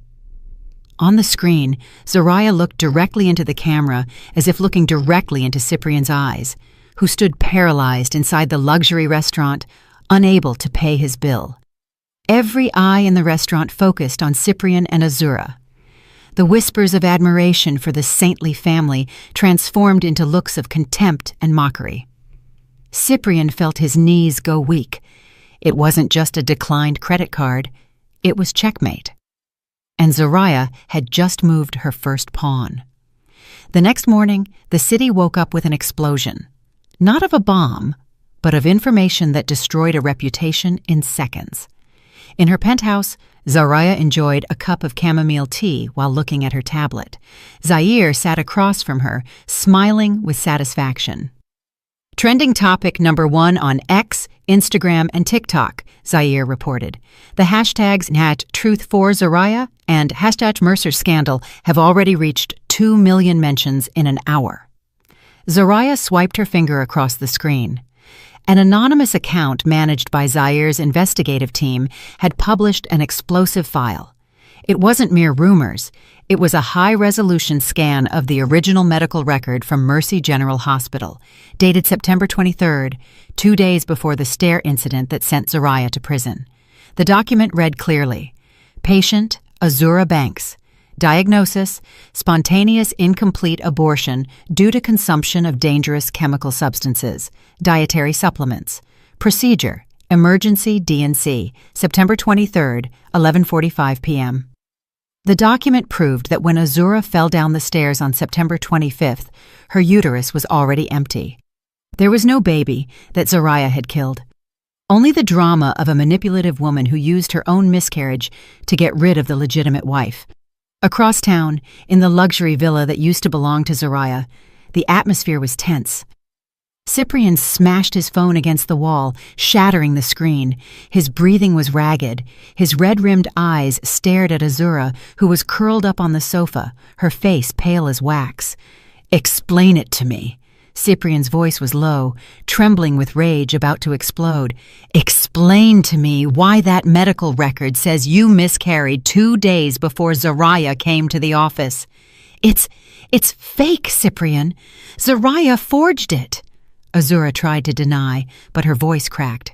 [SPEAKER 1] On the screen, Zariah looked directly into the camera as if looking directly into Cyprian's eyes, who stood paralyzed inside the luxury restaurant, unable to pay his bill. Every eye in the restaurant focused on Cyprian and Azura. The whispers of admiration for the saintly family transformed into looks of contempt and mockery. Cyprian felt his knees go weak. It wasn't just a declined credit card, it was checkmate. And Zariah had just moved her first pawn. The next morning, the city woke up with an explosion. Not of a bomb, but of information that destroyed a reputation in seconds. In her penthouse, Zariah enjoyed a cup of chamomile tea while looking at her tablet. Zaire sat across from her, smiling with satisfaction. Trending topic number 1 on X, Instagram, and TikTok, Zaire reported. The hashtags #Truth4Zariah and #MercerScandal have already reached 2 million mentions in an hour. Zariah swiped her finger across the screen. An anonymous account managed by Zaire's investigative team had published an explosive file. It wasn't mere rumors. It was a high-resolution scan of the original medical record from Mercy General Hospital, dated September 23rd, 2 days before the stair incident that sent Zariah to prison. The document read clearly, "Patient Azura Banks. Diagnosis: spontaneous incomplete abortion due to consumption of dangerous chemical substances. Dietary supplements. Procedure: emergency D&C, September 23rd, 11:45 p.m." The document proved that when Azura fell down the stairs on September 25th, her uterus was already empty. There was no baby that Zariah had killed. Only the drama of a manipulative woman who used her own miscarriage to get rid of the legitimate wife. Across town, in the luxury villa that used to belong to Zariah, the atmosphere was tense. Cyprian smashed his phone against the wall, shattering the screen. His breathing was ragged. His red-rimmed eyes stared at Azura, who was curled up on the sofa, her face pale as wax. "Explain it to me." Cyprian's voice was low, trembling with rage, about to explode. "Explain to me why that medical record says you miscarried 2 days before Zariah came to the office." It's fake, Cyprian. Zariah forged it." Azura tried to deny, but her voice cracked.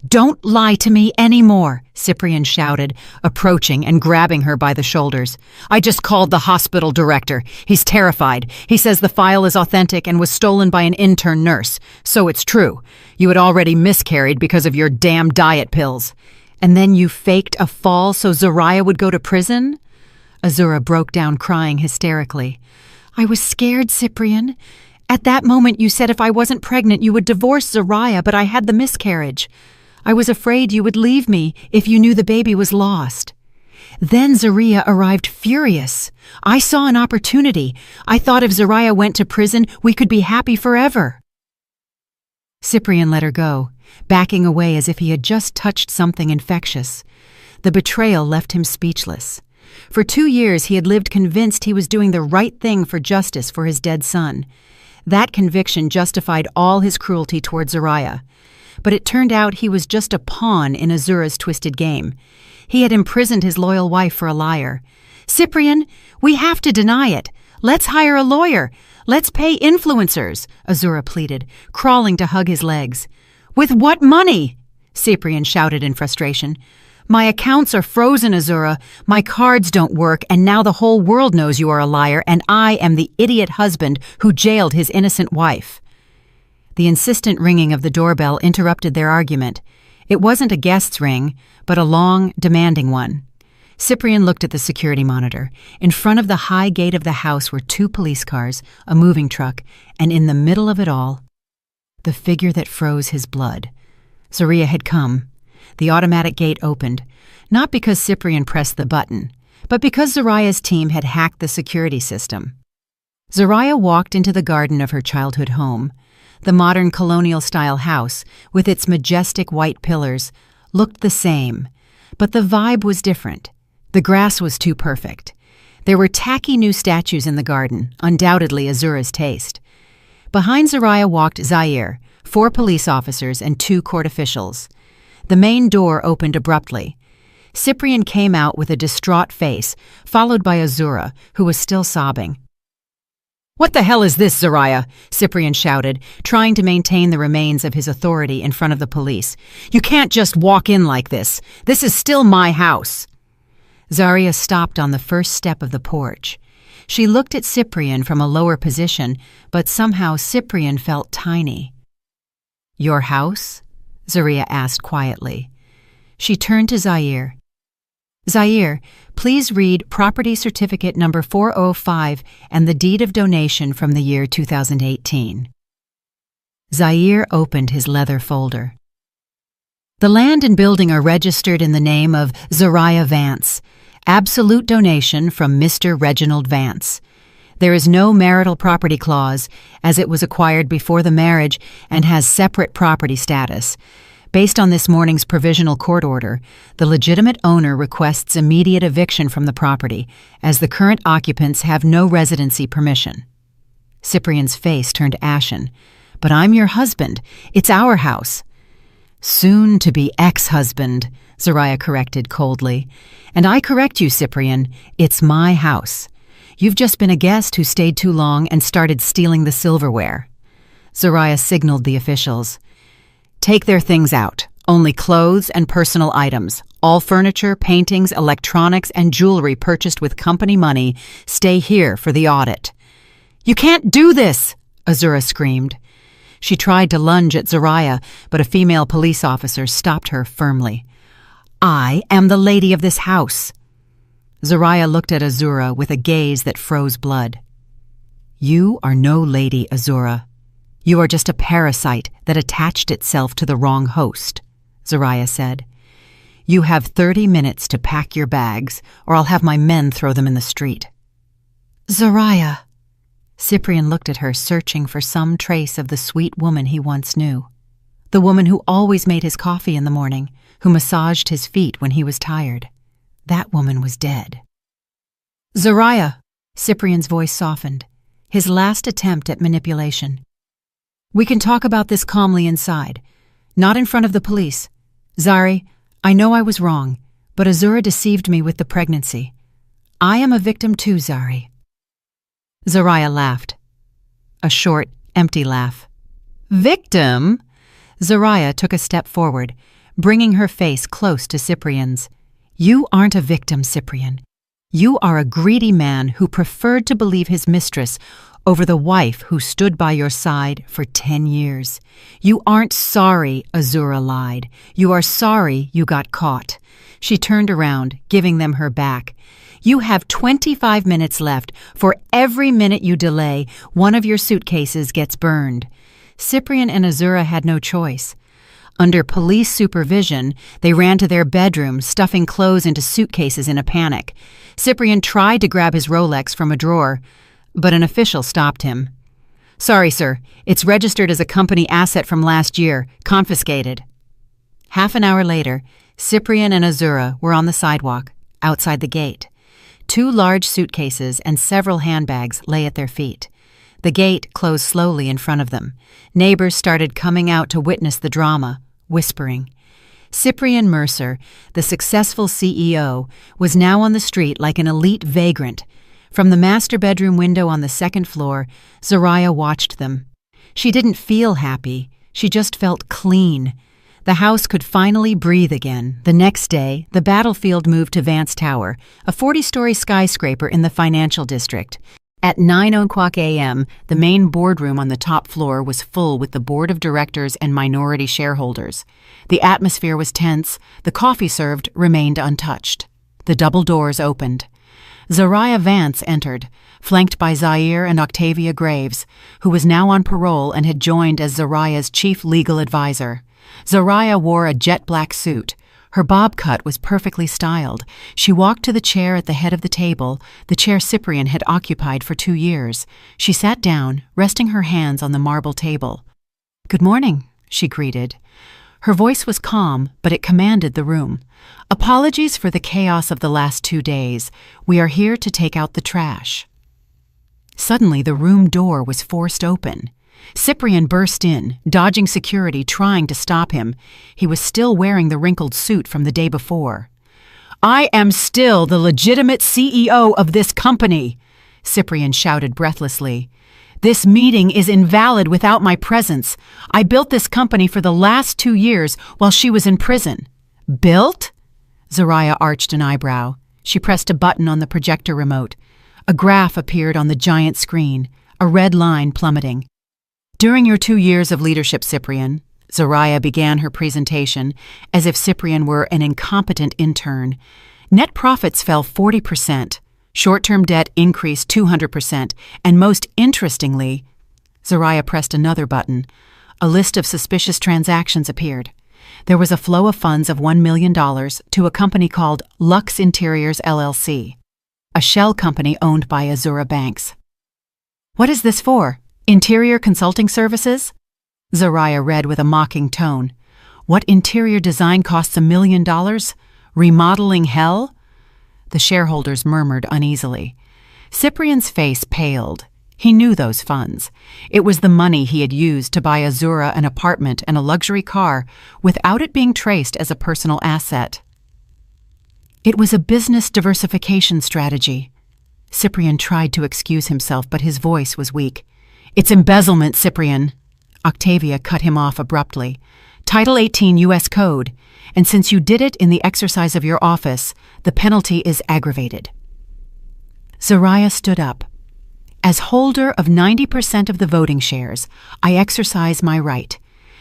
[SPEAKER 1] "Don't lie to me anymore," Cyprian shouted, approaching and grabbing her by the shoulders. "I just called the hospital director. He's terrified. He says the file is authentic and was stolen by an intern nurse. So it's true. You had already miscarried because of your damn diet pills. And then you faked a fall so Zariah would go to prison?" Azura broke down crying hysterically. "I was scared, Cyprian. At that moment you said if I wasn't pregnant you would divorce Zariah, but I had the miscarriage. I was afraid you would leave me if you knew the baby was lost. Then Zariah arrived furious. I saw an opportunity. I thought if Zariah went to prison, we could be happy forever." Cyprian let her go, backing away as if he had just touched something infectious. The betrayal left him speechless. For 2 years he had lived convinced he was doing the right thing for justice for his dead son. That conviction justified all his cruelty toward Zariah. But it turned out he was just a pawn in Azura's twisted game. He had imprisoned his loyal wife for a liar. "Cyprian, we have to deny it. Let's hire a lawyer. Let's pay influencers," Azura pleaded, crawling to hug his legs. "With what money?" Cyprian shouted in frustration. "My accounts are frozen, Azura. My cards don't work, and now the whole world knows you are a liar, and I am the idiot husband who jailed his innocent wife." The insistent ringing of the doorbell interrupted their argument. It wasn't a guest's ring, but a long, demanding one. Cyprian looked at the security monitor. In front of the high gate of the house were 2 police cars, a moving truck, and in the middle of it all, the figure that froze his blood. Zariah had come. The automatic gate opened, not because Cyprian pressed the button, but because Zariah's team had hacked the security system. Zariah walked into the garden of her childhood home. The modern colonial-style house, with its majestic white pillars, looked the same, but the vibe was different. The grass was too perfect. There were tacky new statues in the garden, undoubtedly Azura's taste. Behind Zoraya walked Zaire, 4 police officers and 2 court officials. The main door opened abruptly. Cyprian came out with a distraught face, followed by Azura, who was still sobbing. "What the hell is this, Zoraya?" Cyprian shouted, trying to maintain the remains of his authority in front of the police. "You can't just walk in like this. This is still my house." Zarya stopped on the first step of the porch. She looked at Cyprian from a lower position, but somehow Cyprian felt tiny. "Your house?" Zarya asked quietly. She turned to Zaire. "Zaire, please read Property Certificate number 405 and the Deed of Donation from the year 2018. Zaire opened his leather folder. "The land and building are registered in the name of Zoraya Vance. Absolute donation from Mr. Reginald Vance. There is no marital property clause, as it was acquired before the marriage and has separate property status. Based on this morning's provisional court order, the legitimate owner requests immediate eviction from the property, as the current occupants have no residency permission." Cyprian's face turned ashen. "But I'm your husband. It's our house." "Soon-to-be ex-husband," Zoraya corrected coldly. "And I correct you, Cyprian. It's my house. You've just been a guest who stayed too long and started stealing the silverware." Zoraya signaled the officials. "Take their things out. Only clothes and personal items. All furniture, paintings, electronics, and jewelry purchased with company money stay here for the audit." "You can't do this!" Azura screamed. She tried to lunge at Zoraya, but a female police officer stopped her firmly. "I am the lady of this house." Zoraya looked at Azura with a gaze that froze blood. "You are no lady, Azura. You are just a parasite that attached itself to the wrong host," Zoraya said. "You have 30 minutes to pack your bags, or I'll have my men throw them in the street." "Zoraya." Cyprian looked at her, searching for some trace of the sweet woman he once knew. The woman who always made his coffee in the morning, who massaged his feet when he was tired. That woman was dead. "Zoraya," Cyprian's voice softened, his last attempt at manipulation. "We can talk about this calmly inside, not in front of the police. Zari, I know I was wrong, but Azura deceived me with the pregnancy. I am a victim too, Zari." Zoraya laughed. A short, empty laugh. "Victim?" Zoraya took a step forward, bringing her face close to Cyprian's. "You aren't a victim, Cyprian. You are a greedy man who preferred to believe his mistress over the wife who stood by your side for 10 years. You aren't sorry Azura lied. You are sorry you got caught." She turned around, giving them her back. "You have 25 minutes left. For every minute you delay, one of your suitcases gets burned." Cyprian and Azura had no choice. Under police supervision, they ran to their bedroom, stuffing clothes into suitcases in a panic. Cyprian tried to grab his Rolex from a drawer, but an official stopped him. "Sorry, sir. It's registered as a company asset from last year, confiscated." Half an hour later, Cyprian and Azura were on the sidewalk, outside the gate. 2 large suitcases and several handbags lay at their feet. The gate closed slowly in front of them. Neighbors started coming out to witness the drama, whispering. Cyprian Mercer, the successful CEO, was now on the street like an elite vagrant. From the master bedroom window on the 2nd floor, Zoraya watched them. She didn't feel happy. She just felt clean. The house could finally breathe again. The next day, the battlefield moved to Vance Tower, a 40-story skyscraper in the financial district. At 9:00 a.m., the main boardroom on the top floor was full with the board of directors and minority shareholders. The atmosphere was tense. The coffee served remained untouched. The double doors opened. Zoraya Vance entered, flanked by Zaire and Octavia Graves, who was now on parole and had joined as Zoraya's chief legal advisor. Zoraya wore a jet-black suit. Her bob cut was perfectly styled. She walked to the chair at the head of the table, the chair Cyprian had occupied for 2 years. She sat down, resting her hands on the marble table. "Good morning," she greeted. Her voice was calm, but it commanded the room. "Apologies for the chaos of the last 2 days. We are here to take out the trash." Suddenly, the room door was forced open. Cyprian burst in, dodging security, trying to stop him. He was still wearing the wrinkled suit from the day before. "I am still the legitimate CEO of this company," Cyprian shouted breathlessly. "This meeting is invalid without my presence. I built this company for the last 2 years while she was in prison." "Built?" Zariah arched an eyebrow. She pressed a button on the projector remote. A graph appeared on the giant screen, a red line plummeting. "During your 2 years of leadership, Cyprian," Zariah began her presentation as if Cyprian were an incompetent intern, "net profits fell 40%. Short-term debt increased 200%, and most interestingly," Zariah pressed another button. A list of suspicious transactions appeared. There was a flow of funds of $1 million to a company called Lux Interiors LLC, a shell company owned by Azura Banks. "What is this for? Interior consulting services?" Zariah read with a mocking tone. "What interior design costs $1 million? Remodeling hell?" The shareholders murmured uneasily. Cyprian's face paled. He knew those funds. It was the money he had used to buy Azura an apartment and a luxury car without it being traced as a personal asset. It was a business diversification strategy. Cyprian tried to excuse himself, but his voice was weak. "It's embezzlement, Cyprian." Octavia cut him off abruptly. "Title 18 U.S. Code, and since you did it in the exercise of your office, the penalty is aggravated." Zariah stood up. "As holder of 90% of the voting shares, I exercise my right.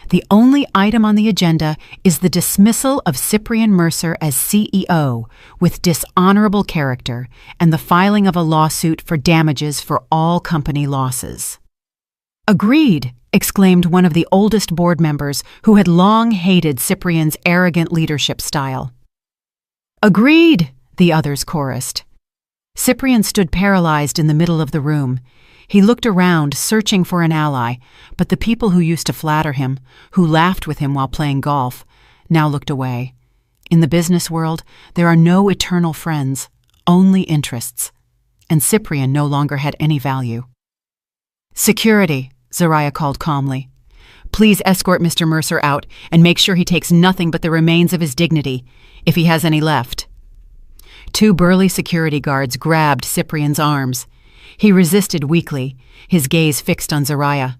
[SPEAKER 1] The only item on the agenda is the dismissal of Cyprian Mercer as CEO with dishonorable character and the filing of a lawsuit for damages for all company losses." "Agreed," exclaimed one of the oldest board members who had long hated Cyprian's arrogant leadership style. "Agreed," the others chorused. Cyprian stood paralyzed in the middle of the room. He looked around, searching for an ally, but the people who used to flatter him, who laughed with him while playing golf, now looked away. In the business world, there are no eternal friends, only interests, and Cyprian no longer had any value. "Security," Zariah called calmly. "Please escort Mr. Mercer out and make sure he takes nothing but the remains of his dignity, if he has any left." 2 burly security guards grabbed Cyprian's arms. He resisted weakly, his gaze fixed on Zariah.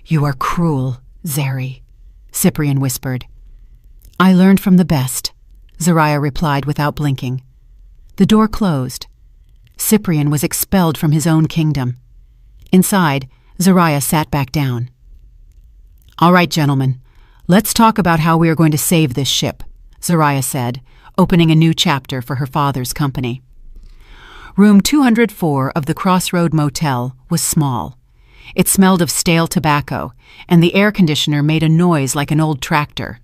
[SPEAKER 1] "You are cruel, Zari," Cyprian whispered. "I learned from the best," Zariah replied without blinking. The door closed. Cyprian was expelled from his own kingdom. Inside, Zariah sat back down. "All right, gentlemen, let's talk about how we are going to save this ship," Zariah said, opening a new chapter for her father's company. Room 204 of the Crossroad Motel was small. It smelled of stale tobacco, and the air conditioner made a noise like an old tractor.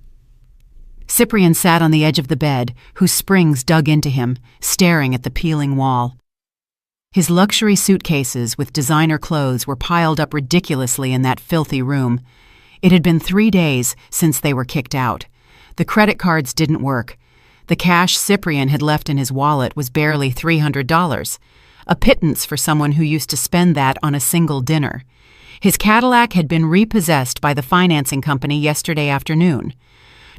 [SPEAKER 1] Cyprian sat on the edge of the bed, whose springs dug into him, staring at the peeling wall. His luxury suitcases with designer clothes were piled up ridiculously in that filthy room. It had been 3 days since they were kicked out. The credit cards didn't work. The cash Cyprian had left in his wallet was barely $300, a pittance for someone who used to spend that on a single dinner. His Cadillac had been repossessed by the financing company yesterday afternoon.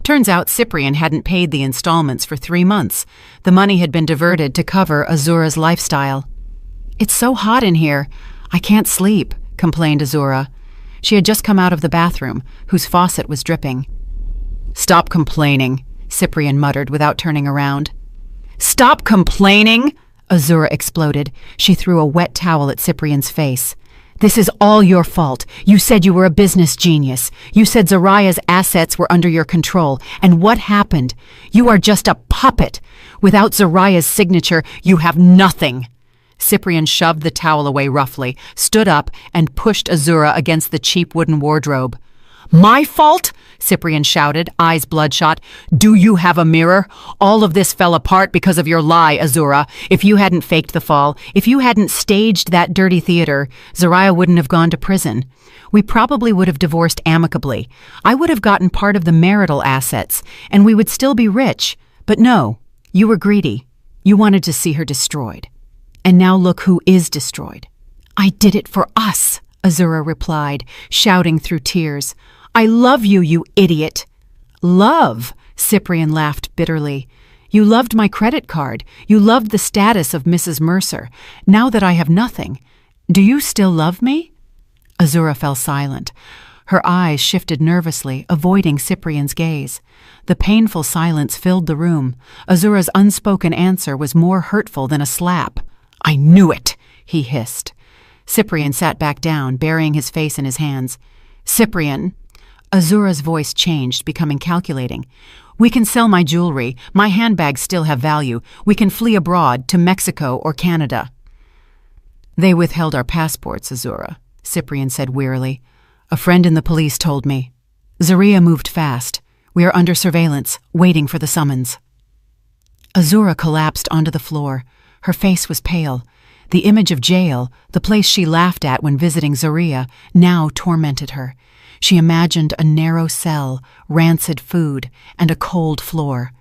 [SPEAKER 1] Turns out Cyprian hadn't paid the installments for 3 months. The money had been diverted to cover Azura's lifestyle. "It's so hot in here. I can't sleep," complained Azura. She had just come out of the bathroom, whose faucet was dripping. "Stop complaining," Cyprian muttered without turning around. "Stop complaining!" Azura exploded. She threw a wet towel at Cyprian's face. "This is all your fault. You said you were a business genius. You said Zariah's assets were under your control. And what happened? You are just a puppet. Without Zariah's signature, you have nothing." Cyprian shoved the towel away roughly, stood up, and pushed Azura against the cheap wooden wardrobe. My fault? Cyprian shouted, eyes bloodshot. Do you have a mirror? All of this fell apart because of your lie, Azura. If you hadn't faked the fall, if you hadn't staged that dirty theater, Zariah wouldn't have gone to prison. We probably would have divorced amicably. I would have gotten part of the marital assets, and we would still be rich. But no, you were greedy. You wanted to see her destroyed. And now look who is destroyed. I did it for us, Azura replied, shouting through tears. I love you, you idiot. Love? Cyprian laughed bitterly. You loved my credit card. You loved the status of Mrs. Mercer. Now that I have nothing, do you still love me? Azura fell silent. Her eyes shifted nervously, avoiding Cyprian's gaze. The painful silence filled the room. Azura's unspoken answer was more hurtful than a slap. I knew it, he hissed. Cyprian sat back down, burying his face in his hands. Cyprian. Azura's voice changed, becoming calculating. We can sell my jewelry. My handbags still have value. We can flee abroad, to Mexico or Canada. They withheld our passports, Azura, Cyprian said wearily. A friend in the police told me. Zariah moved fast. We are under surveillance, waiting for the summons. Azura collapsed onto the floor. Her face was pale. The image of jail, the place she laughed at when visiting Zariah, now tormented her. She imagined a narrow cell, rancid food, and a cold floor.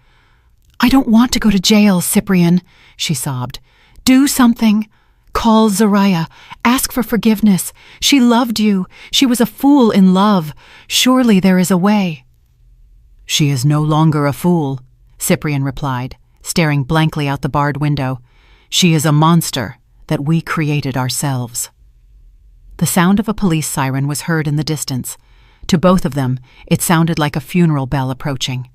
[SPEAKER 1] I don't want to go to jail, Cyprian, she sobbed. Do something. Call Zariah. Ask for forgiveness. She loved you. She was a fool in love. Surely there is a way. She is no longer a fool, Cyprian replied, staring blankly out the barred window. She is a monster that we created ourselves. The sound of a police siren was heard in the distance. To both of them, it sounded like a funeral bell approaching.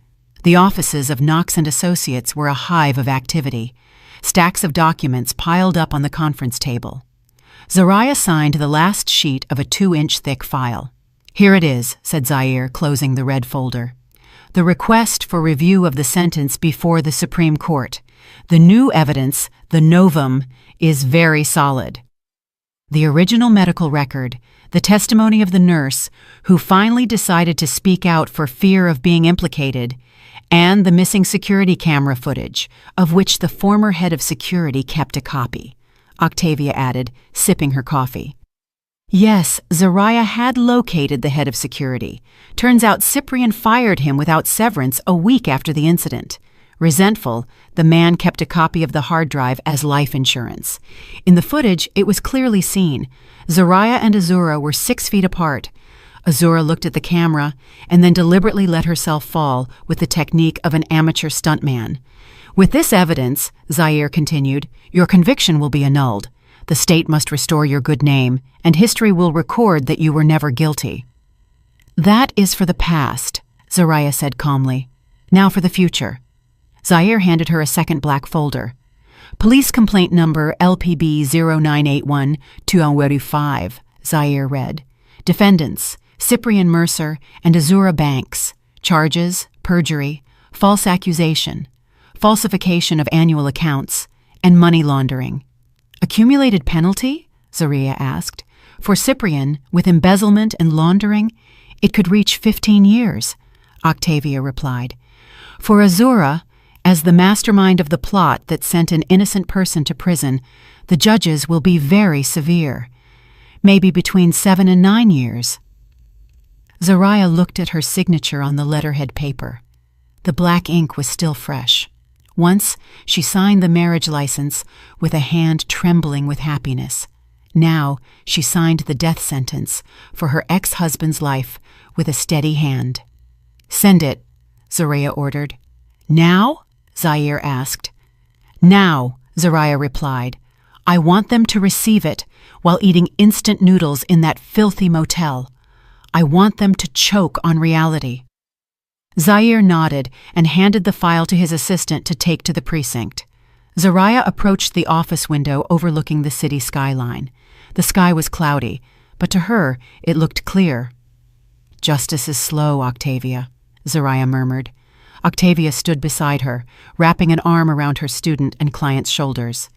[SPEAKER 1] The offices of Knox and Associates were a hive of activity. Stacks of documents piled up on the conference table. Zariah signed the last sheet of a 2-inch thick file. Here it is, said Zaire, closing the red folder. The request for review of the sentence before the Supreme Court. The new evidence, the novum, is very solid. The original medical record, the testimony of the nurse, who finally decided to speak out for fear of being implicated, and the missing security camera footage, of which the former head of security kept a copy, Octavia added, sipping her coffee. Yes, Zariah had located the head of security. Turns out Cyprian fired him without severance a week after the incident. Resentful, the man kept a copy of the hard drive as life insurance. In the footage, it was clearly seen. Zariah and Azura were 6 feet apart. Azura looked at the camera and then deliberately let herself fall with the technique of an amateur stuntman. With this evidence, Zaire continued, your conviction will be annulled. The state must restore your good name, and history will record that you were never guilty. That is for the past, Zariah said calmly. Now for the future. Zaire handed her a second black folder. Police complaint number LPB 0981-215, Zaire read. Defendants, Cyprian Mercer and Azura Banks. Charges, perjury, false accusation, falsification of annual accounts, and money laundering. Accumulated penalty? Zaria asked. For Cyprian, with embezzlement and laundering, it could reach 15 years, Octavia replied. For Azura, as the mastermind of the plot that sent an innocent person to prison, the judges will be very severe, maybe between 7 and 9 years. Zaria looked at her signature on the letterhead paper. The black ink was still fresh. Once, she signed the marriage license with a hand trembling with happiness. Now, she signed the death sentence for her ex-husband's life with a steady hand. Send it, Zaria ordered. Now? Zaire asked. Now, Zaria replied. I want them to receive it while eating instant noodles in that filthy motel. I want them to choke on reality. Zaire nodded and handed the file to his assistant to take to the precinct. Zaria approached the office window overlooking the city skyline. The sky was cloudy, but to her it looked clear. Justice is slow, Octavia, Zaria murmured. Octavia stood beside her, wrapping an arm around her student and client's shoulders.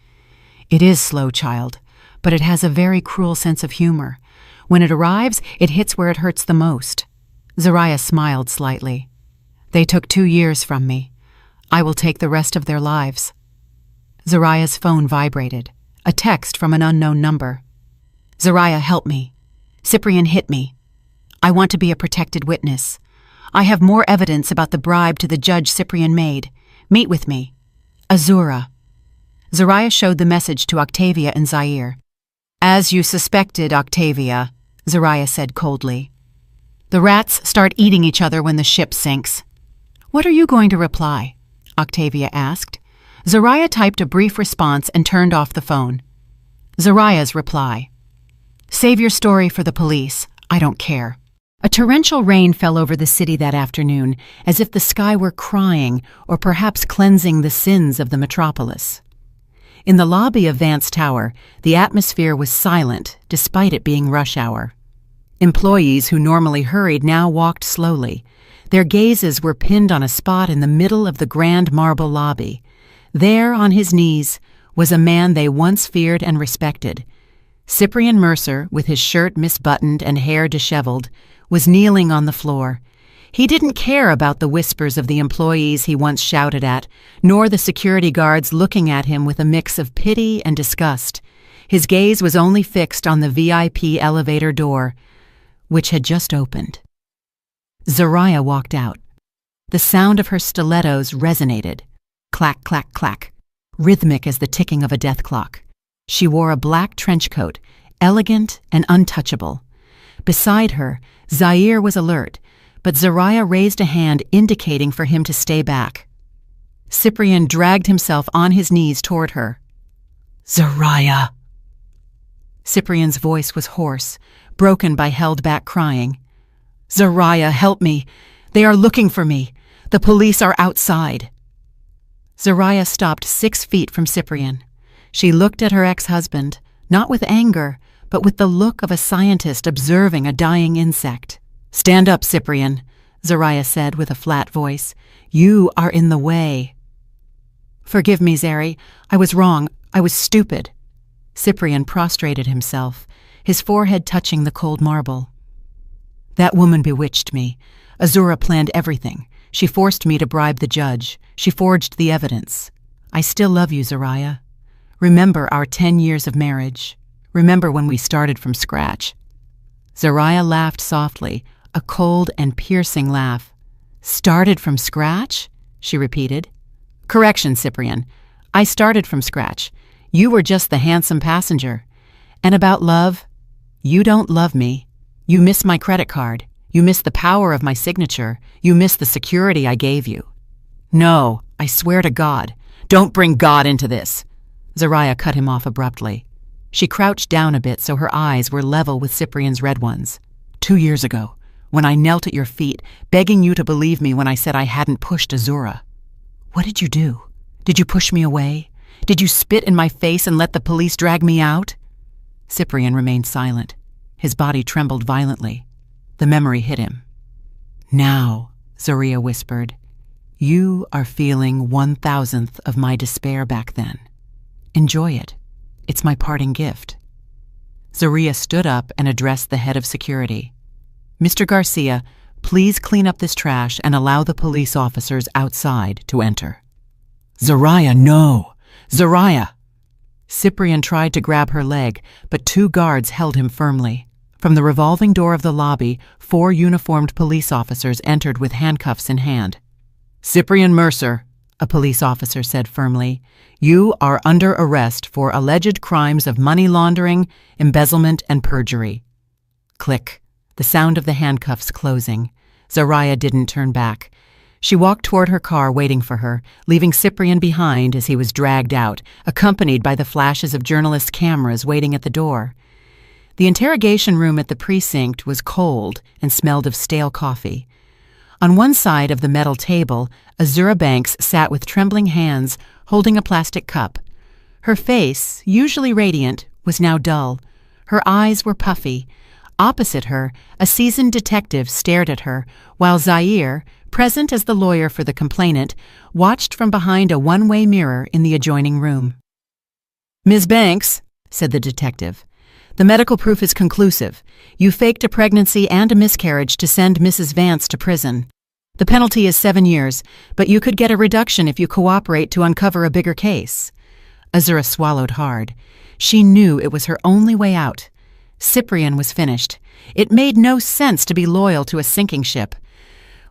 [SPEAKER 1] It is slow, child, but it has a very cruel sense of humor. When it arrives, it hits where it hurts the most. Zariah smiled slightly. They took 2 years from me. I will take the rest of their lives. Zariah's phone vibrated. A text from an unknown number. Zariah, help me. Cyprian hit me. I want to be a protected witness. I have more evidence about the bribe to the judge Cyprian made. Meet with me. Azura. Zariah showed the message to Octavia and Zaire. As you suspected, Octavia, Zariah said coldly. The rats start eating each other when the ship sinks. What are you going to reply? Octavia asked. Zariah typed a brief response and turned off the phone. Zariah's reply. Save your story for the police. I don't care. A torrential rain fell over the city that afternoon, as if the sky were crying or perhaps cleansing the sins of the metropolis. In the lobby of Vance Tower, the atmosphere was silent, despite it being rush hour. Employees who normally hurried now walked slowly. Their gazes were pinned on a spot in the middle of the grand marble lobby. There, on his knees, was a man they once feared and respected. Cyprian Mercer, with his shirt misbuttoned and hair disheveled, was kneeling on the floor. He didn't care about the whispers of the employees he once shouted at, nor the security guards looking at him with a mix of pity and disgust. His gaze was only fixed on the VIP elevator door, which had just opened. Zariah walked out. The sound of her stilettos resonated. Clack, clack, clack, rhythmic as the ticking of a death clock. She wore a black trench coat, elegant and untouchable. Beside her, Zaire was alert, but Zariah raised a hand indicating for him to stay back. Cyprian dragged himself on his knees toward her. Zariah! Cyprian's voice was hoarse, broken by held-back crying. Zariah, help me! They are looking for me! The police are outside! Zariah stopped 6 feet from Cyprian. She looked at her ex-husband, not with anger, but with the look of a scientist observing a dying insect. Stand up, Cyprian, Zariah said with a flat voice. You are in the way. Forgive me, Zari. I was wrong. I was stupid. Cyprian prostrated himself, his forehead touching the cold marble. That woman bewitched me. Azura planned everything. She forced me to bribe the judge. She forged the evidence. I still love you, Zariah. Remember our 10 years of marriage. Remember when we started from scratch. Zariah laughed softly, a cold and piercing laugh. Started from scratch? She repeated. Correction, Cyprian. I started from scratch. You were just the handsome passenger. And about love? You don't love me. You miss my credit card. You miss the power of my signature. You miss the security I gave you. No, I swear to God. Don't bring God into this. Zariah cut him off abruptly. She crouched down a bit so her eyes were level with Cyprian's red ones. 2 years ago, when I knelt at your feet, begging you to believe me when I said I hadn't pushed Azura. What did you do? Did you push me away? Did you spit in my face and let the police drag me out? Cyprian remained silent. His body trembled violently. The memory hit him. Now, Zariah whispered, you are feeling 1,000th of my despair back then. Enjoy it. It's my parting gift. Zariah stood up and addressed the head of security. Mr. Garcia, please clean up this trash and allow the police officers outside to enter. Zariah, no! Zariah! Cyprian tried to grab her leg, but 2 guards held him firmly. From the revolving door of the lobby, 4 uniformed police officers entered with handcuffs in hand. Cyprian Mercer, a police officer said firmly, you are under arrest for alleged crimes of money laundering, embezzlement, and perjury. Click, the sound of the handcuffs closing. Zariah didn't turn back. She walked toward her car waiting for her, leaving Cyprian behind as he was dragged out, accompanied by the flashes of journalists' cameras waiting at the door. The interrogation room at the precinct was cold and smelled of stale coffee. On one side of the metal table, Azura Banks sat with trembling hands, holding a plastic cup. Her face, usually radiant, was now dull. Her eyes were puffy. Opposite her, a seasoned detective stared at her, while Zaire, present as the lawyer for the complainant, watched from behind a one-way mirror in the adjoining room. Ms. Banks, said the detective, The medical proof is conclusive. You faked a pregnancy and a miscarriage to send Mrs. Vance to prison. The penalty is 7 years, but you could get a reduction if you cooperate to uncover a bigger case." Azura swallowed hard. She knew it was her only way out. Cyprian was finished. It made no sense to be loyal to a sinking ship.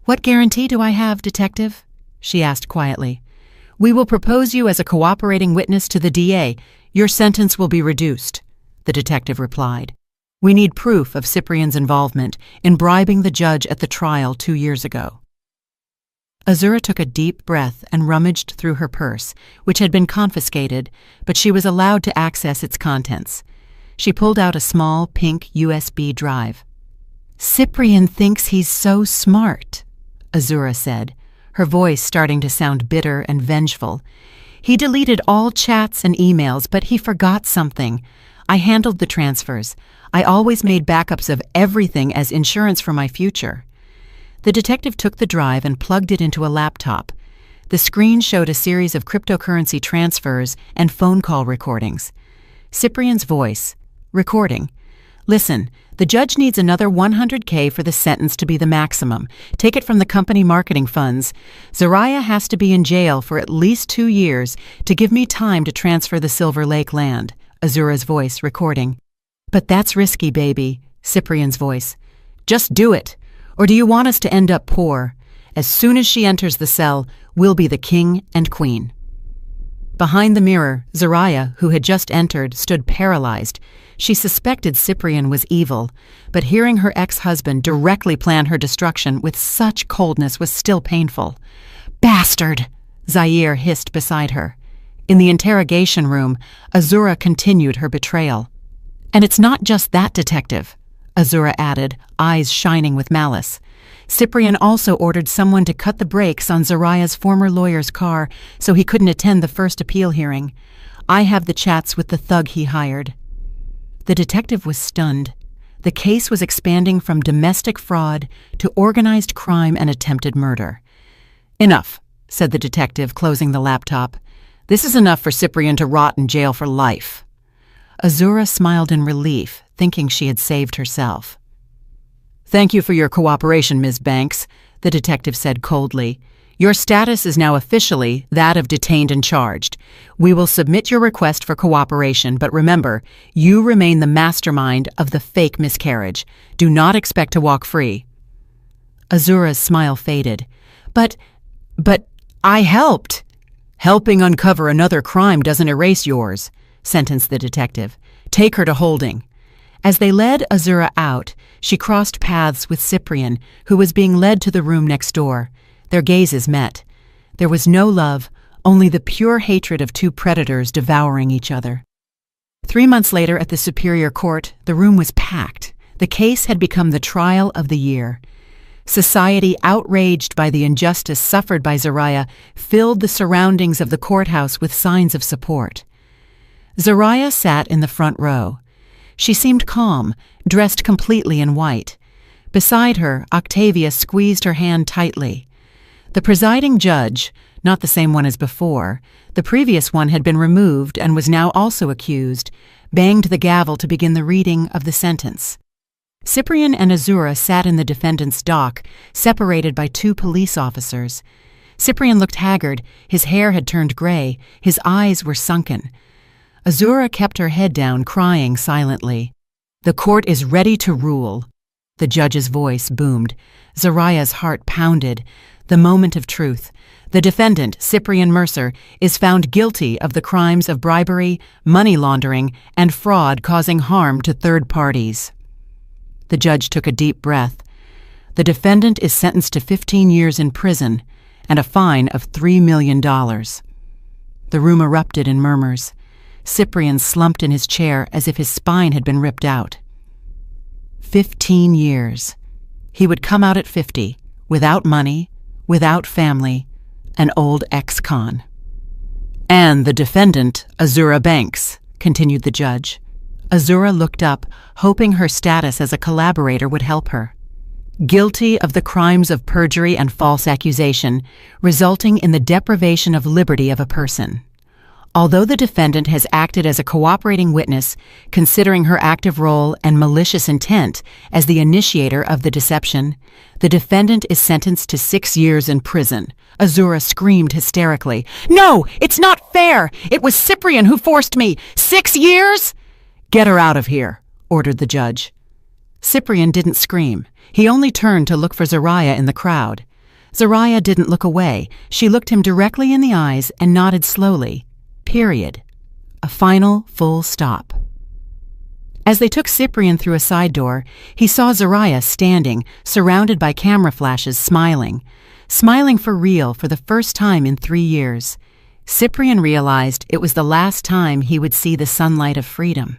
[SPEAKER 1] "What guarantee do I have, Detective?" she asked quietly. "We will propose you as a cooperating witness to the DA. Your sentence will be reduced," the detective replied. "We need proof of Cyprian's involvement in bribing the judge at the trial 2 years ago." Azura took a deep breath and rummaged through her purse, which had been confiscated, but she was allowed to access its contents. She pulled out a small pink USB drive. "Cyprian thinks he's so smart," Azura said, her voice starting to sound bitter and vengeful. "He deleted all chats and emails, but he forgot something. I handled the transfers. I always made backups of everything as insurance for my future." The detective took the drive and plugged it into a laptop. The screen showed a series of cryptocurrency transfers and phone call recordings. Cyprian's voice. Recording. "Listen, the judge needs another $100K for the sentence to be the maximum. Take it from the company marketing funds. Zariah has to be in jail for at least 2 years to give me time to transfer the Silver Lake land." Azura's voice recording. "But that's risky, baby," Cyprian's voice. "Just do it. Or do you want us to end up poor? As soon as she enters the cell, we'll be the king and queen." Behind the mirror, Zariah, who had just entered, stood paralyzed. She suspected Cyprian was evil, but hearing her ex-husband directly plan her destruction with such coldness was still painful. "Bastard!" Zaire hissed beside her. In the interrogation room, Azura continued her betrayal. "And it's not just that, Detective," Azura added, eyes shining with malice. "Cyprian also ordered someone to cut the brakes on Zariah's former lawyer's car so he couldn't attend the first appeal hearing. I have the chats with the thug he hired." The detective was stunned. The case was expanding from domestic fraud to organized crime and attempted murder. "Enough," said the detective, closing the laptop. "This is enough for Cyprian to rot in jail for life." Azura smiled in relief, thinking she had saved herself. "Thank you for your cooperation, Ms. Banks," the detective said coldly. "Your status is now officially that of detained and charged. We will submit your request for cooperation, but remember, you remain the mastermind of the fake miscarriage. Do not expect to walk free." Azura's smile faded. But I helped." "Helping uncover another crime doesn't erase yours," sentenced the detective. "Take her to holding." As they led Azura out, she crossed paths with Cyprian, who was being led to the room next door. Their gazes met. There was no love, only the pure hatred of two predators devouring each other. 3 months later at the Superior Court, the room was packed. The case had become the trial of the year. Society, outraged by the injustice suffered by Zariah, filled the surroundings of the courthouse with signs of support. Zariah sat in the front row. She seemed calm, dressed completely in white. Beside her, Octavia squeezed her hand tightly. The presiding judge, not the same one as before, the previous one had been removed and was now also accused, banged the gavel to begin the reading of the sentence. Cyprian and Azura sat in the defendant's dock, separated by 2 police officers. Cyprian looked haggard, his hair had turned gray, his eyes were sunken. Azura kept her head down, crying silently. "The court is ready to rule." The judge's voice boomed. Zariah's heart pounded. The moment of truth. The defendant, Cyprian Mercer, is found guilty of the crimes of bribery, money laundering, and fraud causing harm to third parties. The judge took a deep breath. The defendant is sentenced to 15 years in prison and a fine of $3 million. The room erupted in murmurs. Cyprian slumped in his chair as if his spine had been ripped out. 15 years. He would come out at 50, without money, without family, an old ex-con. "And the defendant, Azura Banks," continued the judge. Azura looked up, hoping her status as a collaborator would help her. "Guilty of the crimes of perjury and false accusation, resulting in the deprivation of liberty of a person. Although the defendant has acted as a cooperating witness, considering her active role and malicious intent as the initiator of the deception, the defendant is sentenced to 6 years in prison. Azura screamed hysterically. "No, it's not fair! It was Cyprian who forced me! 6 years?" "Get her out of here," ordered the judge. Cyprian didn't scream. He only turned to look for Zoraya in the crowd. Zoraya didn't look away. She looked him directly in the eyes and nodded slowly. Period. A final, full stop. As they took Cyprian through a side door, he saw Zoraya standing, surrounded by camera flashes, smiling. Smiling for real for the first time in 3 years. Cyprian realized it was the last time he would see the sunlight of freedom.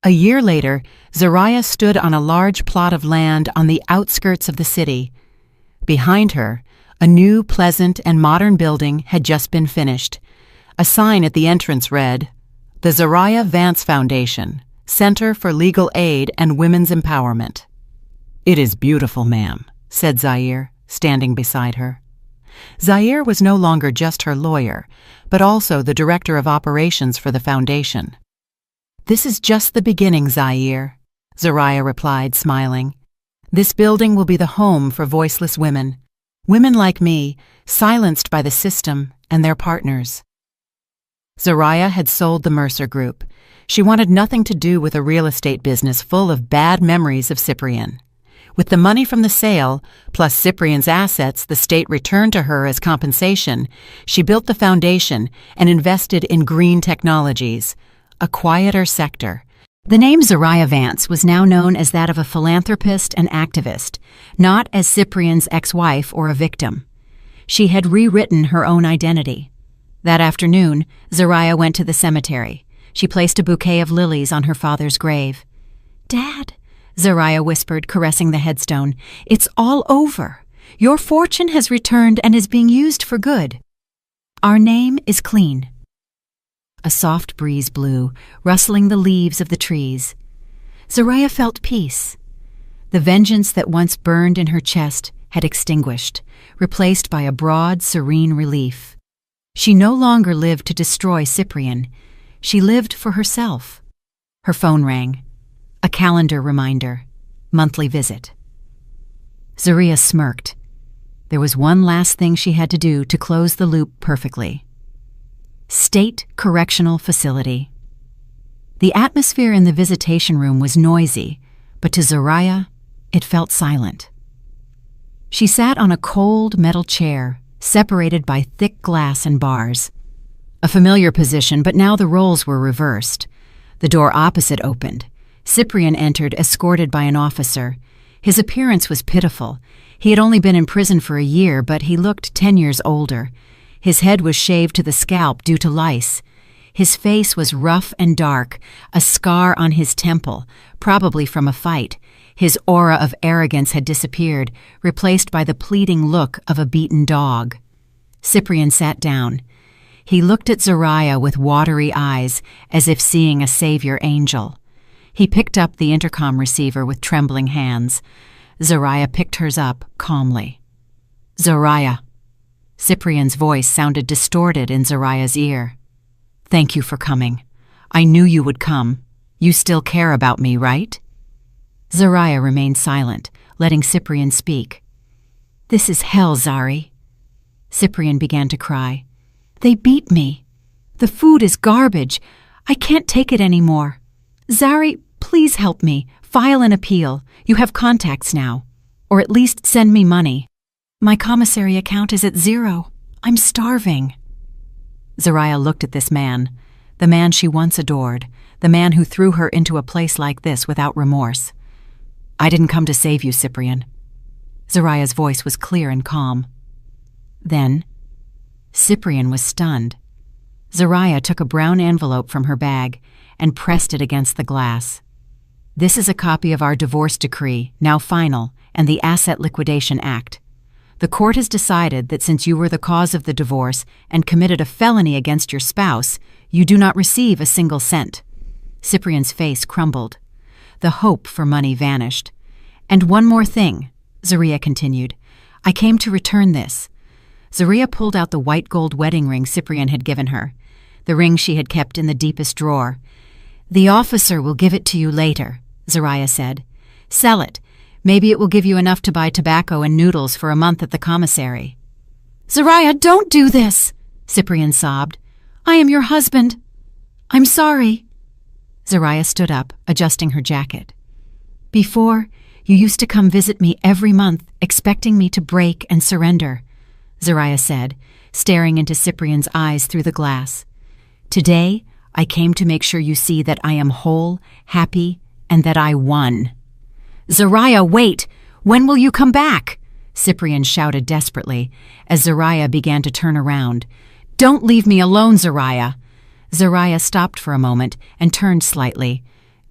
[SPEAKER 1] A year later, Zoraya stood on a large plot of land on the outskirts of the city. Behind her, a new, pleasant, and modern building had just been finished. A sign at the entrance read, "The Zoraya Vance Foundation, Center for Legal Aid and Women's Empowerment." "It is beautiful, ma'am," said Zaire, standing beside her. Zaire was no longer just her lawyer, but also the director of operations for the foundation. "This is just the beginning, Zaire," Zoraya replied, smiling. "This building will be the home for voiceless women. Women like me, silenced by the system and their partners." Zoraya had sold the Mercer Group. She wanted nothing to do with a real estate business full of bad memories of Cyprian. With the money from the sale, plus Cyprian's assets the state returned to her as compensation, she built the foundation and invested in green technologies, a quieter sector. The name Zoraya Vance was now known as that of a philanthropist and activist, not as Cyprian's ex-wife or a victim. She had rewritten her own identity. That afternoon, Zoraya went to the cemetery. She placed a bouquet of lilies on her father's grave. "Dad," Zoraya whispered, caressing the headstone, "it's all over. Your fortune has returned and is being used for good. Our name is clean." A soft breeze blew, rustling the leaves of the trees. Zoraya felt peace. The vengeance that once burned in her chest had extinguished, replaced by a broad, serene relief. She no longer lived to destroy Cyprian. She lived for herself. Her phone rang. A calendar reminder. Monthly visit. Zoraya smirked. There was one last thing she had to do to close the loop perfectly. State Correctional Facility. The atmosphere in the visitation room was noisy, but to Zoraya, it felt silent. She sat on a cold metal chair, separated by thick glass and bars. A familiar position, but now the roles were reversed. The door opposite opened. Cyprian entered, escorted by an officer. His appearance was pitiful. He had only been in prison for a year, but he looked 10 years older. His head was shaved to the scalp due to lice. His face was rough and dark, a scar on his temple, probably from a fight. His aura of arrogance had disappeared, replaced by the pleading look of a beaten dog. Cyprian sat down. He looked at Zoraya with watery eyes, as if seeing a savior angel. He picked up the intercom receiver with trembling hands. Zoraya picked hers up calmly. "Zoraya." Cyprian's voice sounded distorted in Zoraya's ear. "Thank you for coming. I knew you would come. You still care about me, right?" Zoraya remained silent, letting Cyprian speak. "This is hell, Zari." Cyprian began to cry. "They beat me. The food is garbage. I can't take it anymore. Zari, please help me. File an appeal. You have contacts now. Or at least send me money. My commissary account is at 0. I'm starving." Zoraya looked at this man, the man she once adored, the man who threw her into a place like this without remorse. "I didn't come to save you, Cyprian." Zoraya's voice was clear and calm. Then, Cyprian was stunned. Zoraya took a brown envelope from her bag and pressed it against the glass. "This is a copy of our divorce decree, now final, and the Asset Liquidation Act. The court has decided that since you were the cause of the divorce and committed a felony against your spouse, you do not receive a single cent." Cyprian's face crumbled. The hope for money vanished. "And one more thing," Zoraya continued. "I came to return this." Zoraya pulled out the white gold wedding ring Cyprian had given her. the ring she had kept in the deepest drawer. "The officer will give it to you later," Zariah said. "Sell it. Maybe it will give you enough to buy tobacco and noodles for a month at the commissary." "Zariah, don't do this!" Cyprian sobbed. "I am your husband. I'm sorry." Zariah stood up, adjusting her jacket. "Before, you used to come visit me every month, expecting me to break and surrender," Zariah said, staring into Cyprian's eyes through the glass. "Today, I came to make sure you see that I am whole, happy, and that I won." "Zariah, wait! When will you come back?" Cyprian shouted desperately, as Zariah began to turn around. "Don't leave me alone, Zariah!" Zariah stopped for a moment and turned slightly.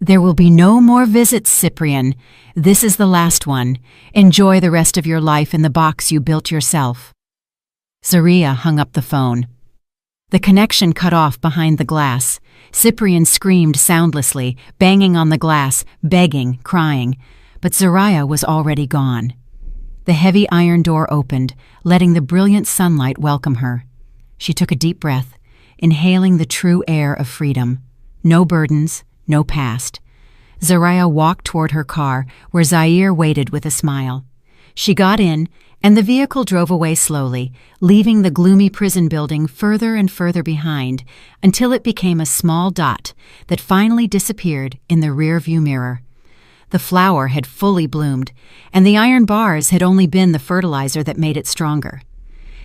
[SPEAKER 1] "There will be no more visits, Cyprian. This is the last one. Enjoy the rest of your life in the box you built yourself." Zariah hung up the phone. The connection cut off behind the glass. Cyprian screamed soundlessly, banging on the glass, begging, crying. But Zariah was already gone. The heavy iron door opened, letting the brilliant sunlight welcome her. She took a deep breath, inhaling the true air of freedom. No burdens, no past. Zariah walked toward her car, where Zaire waited with a smile. She got in, and the vehicle drove away slowly, leaving the gloomy prison building further and further behind, until it became a small dot that finally disappeared in the rearview mirror. The flower had fully bloomed, and the iron bars had only been the fertilizer that made it stronger.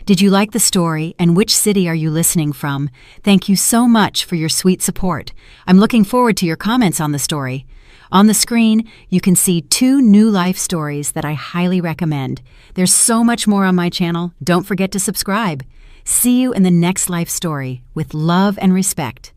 [SPEAKER 1] Did you like the story, and which city are you listening from? Thank you so much for your sweet support. I'm looking forward to your comments on the story. On the screen, you can see 2 new life stories that I highly recommend. There's so much more on my channel. Don't forget to subscribe. See you in the next life story with love and respect.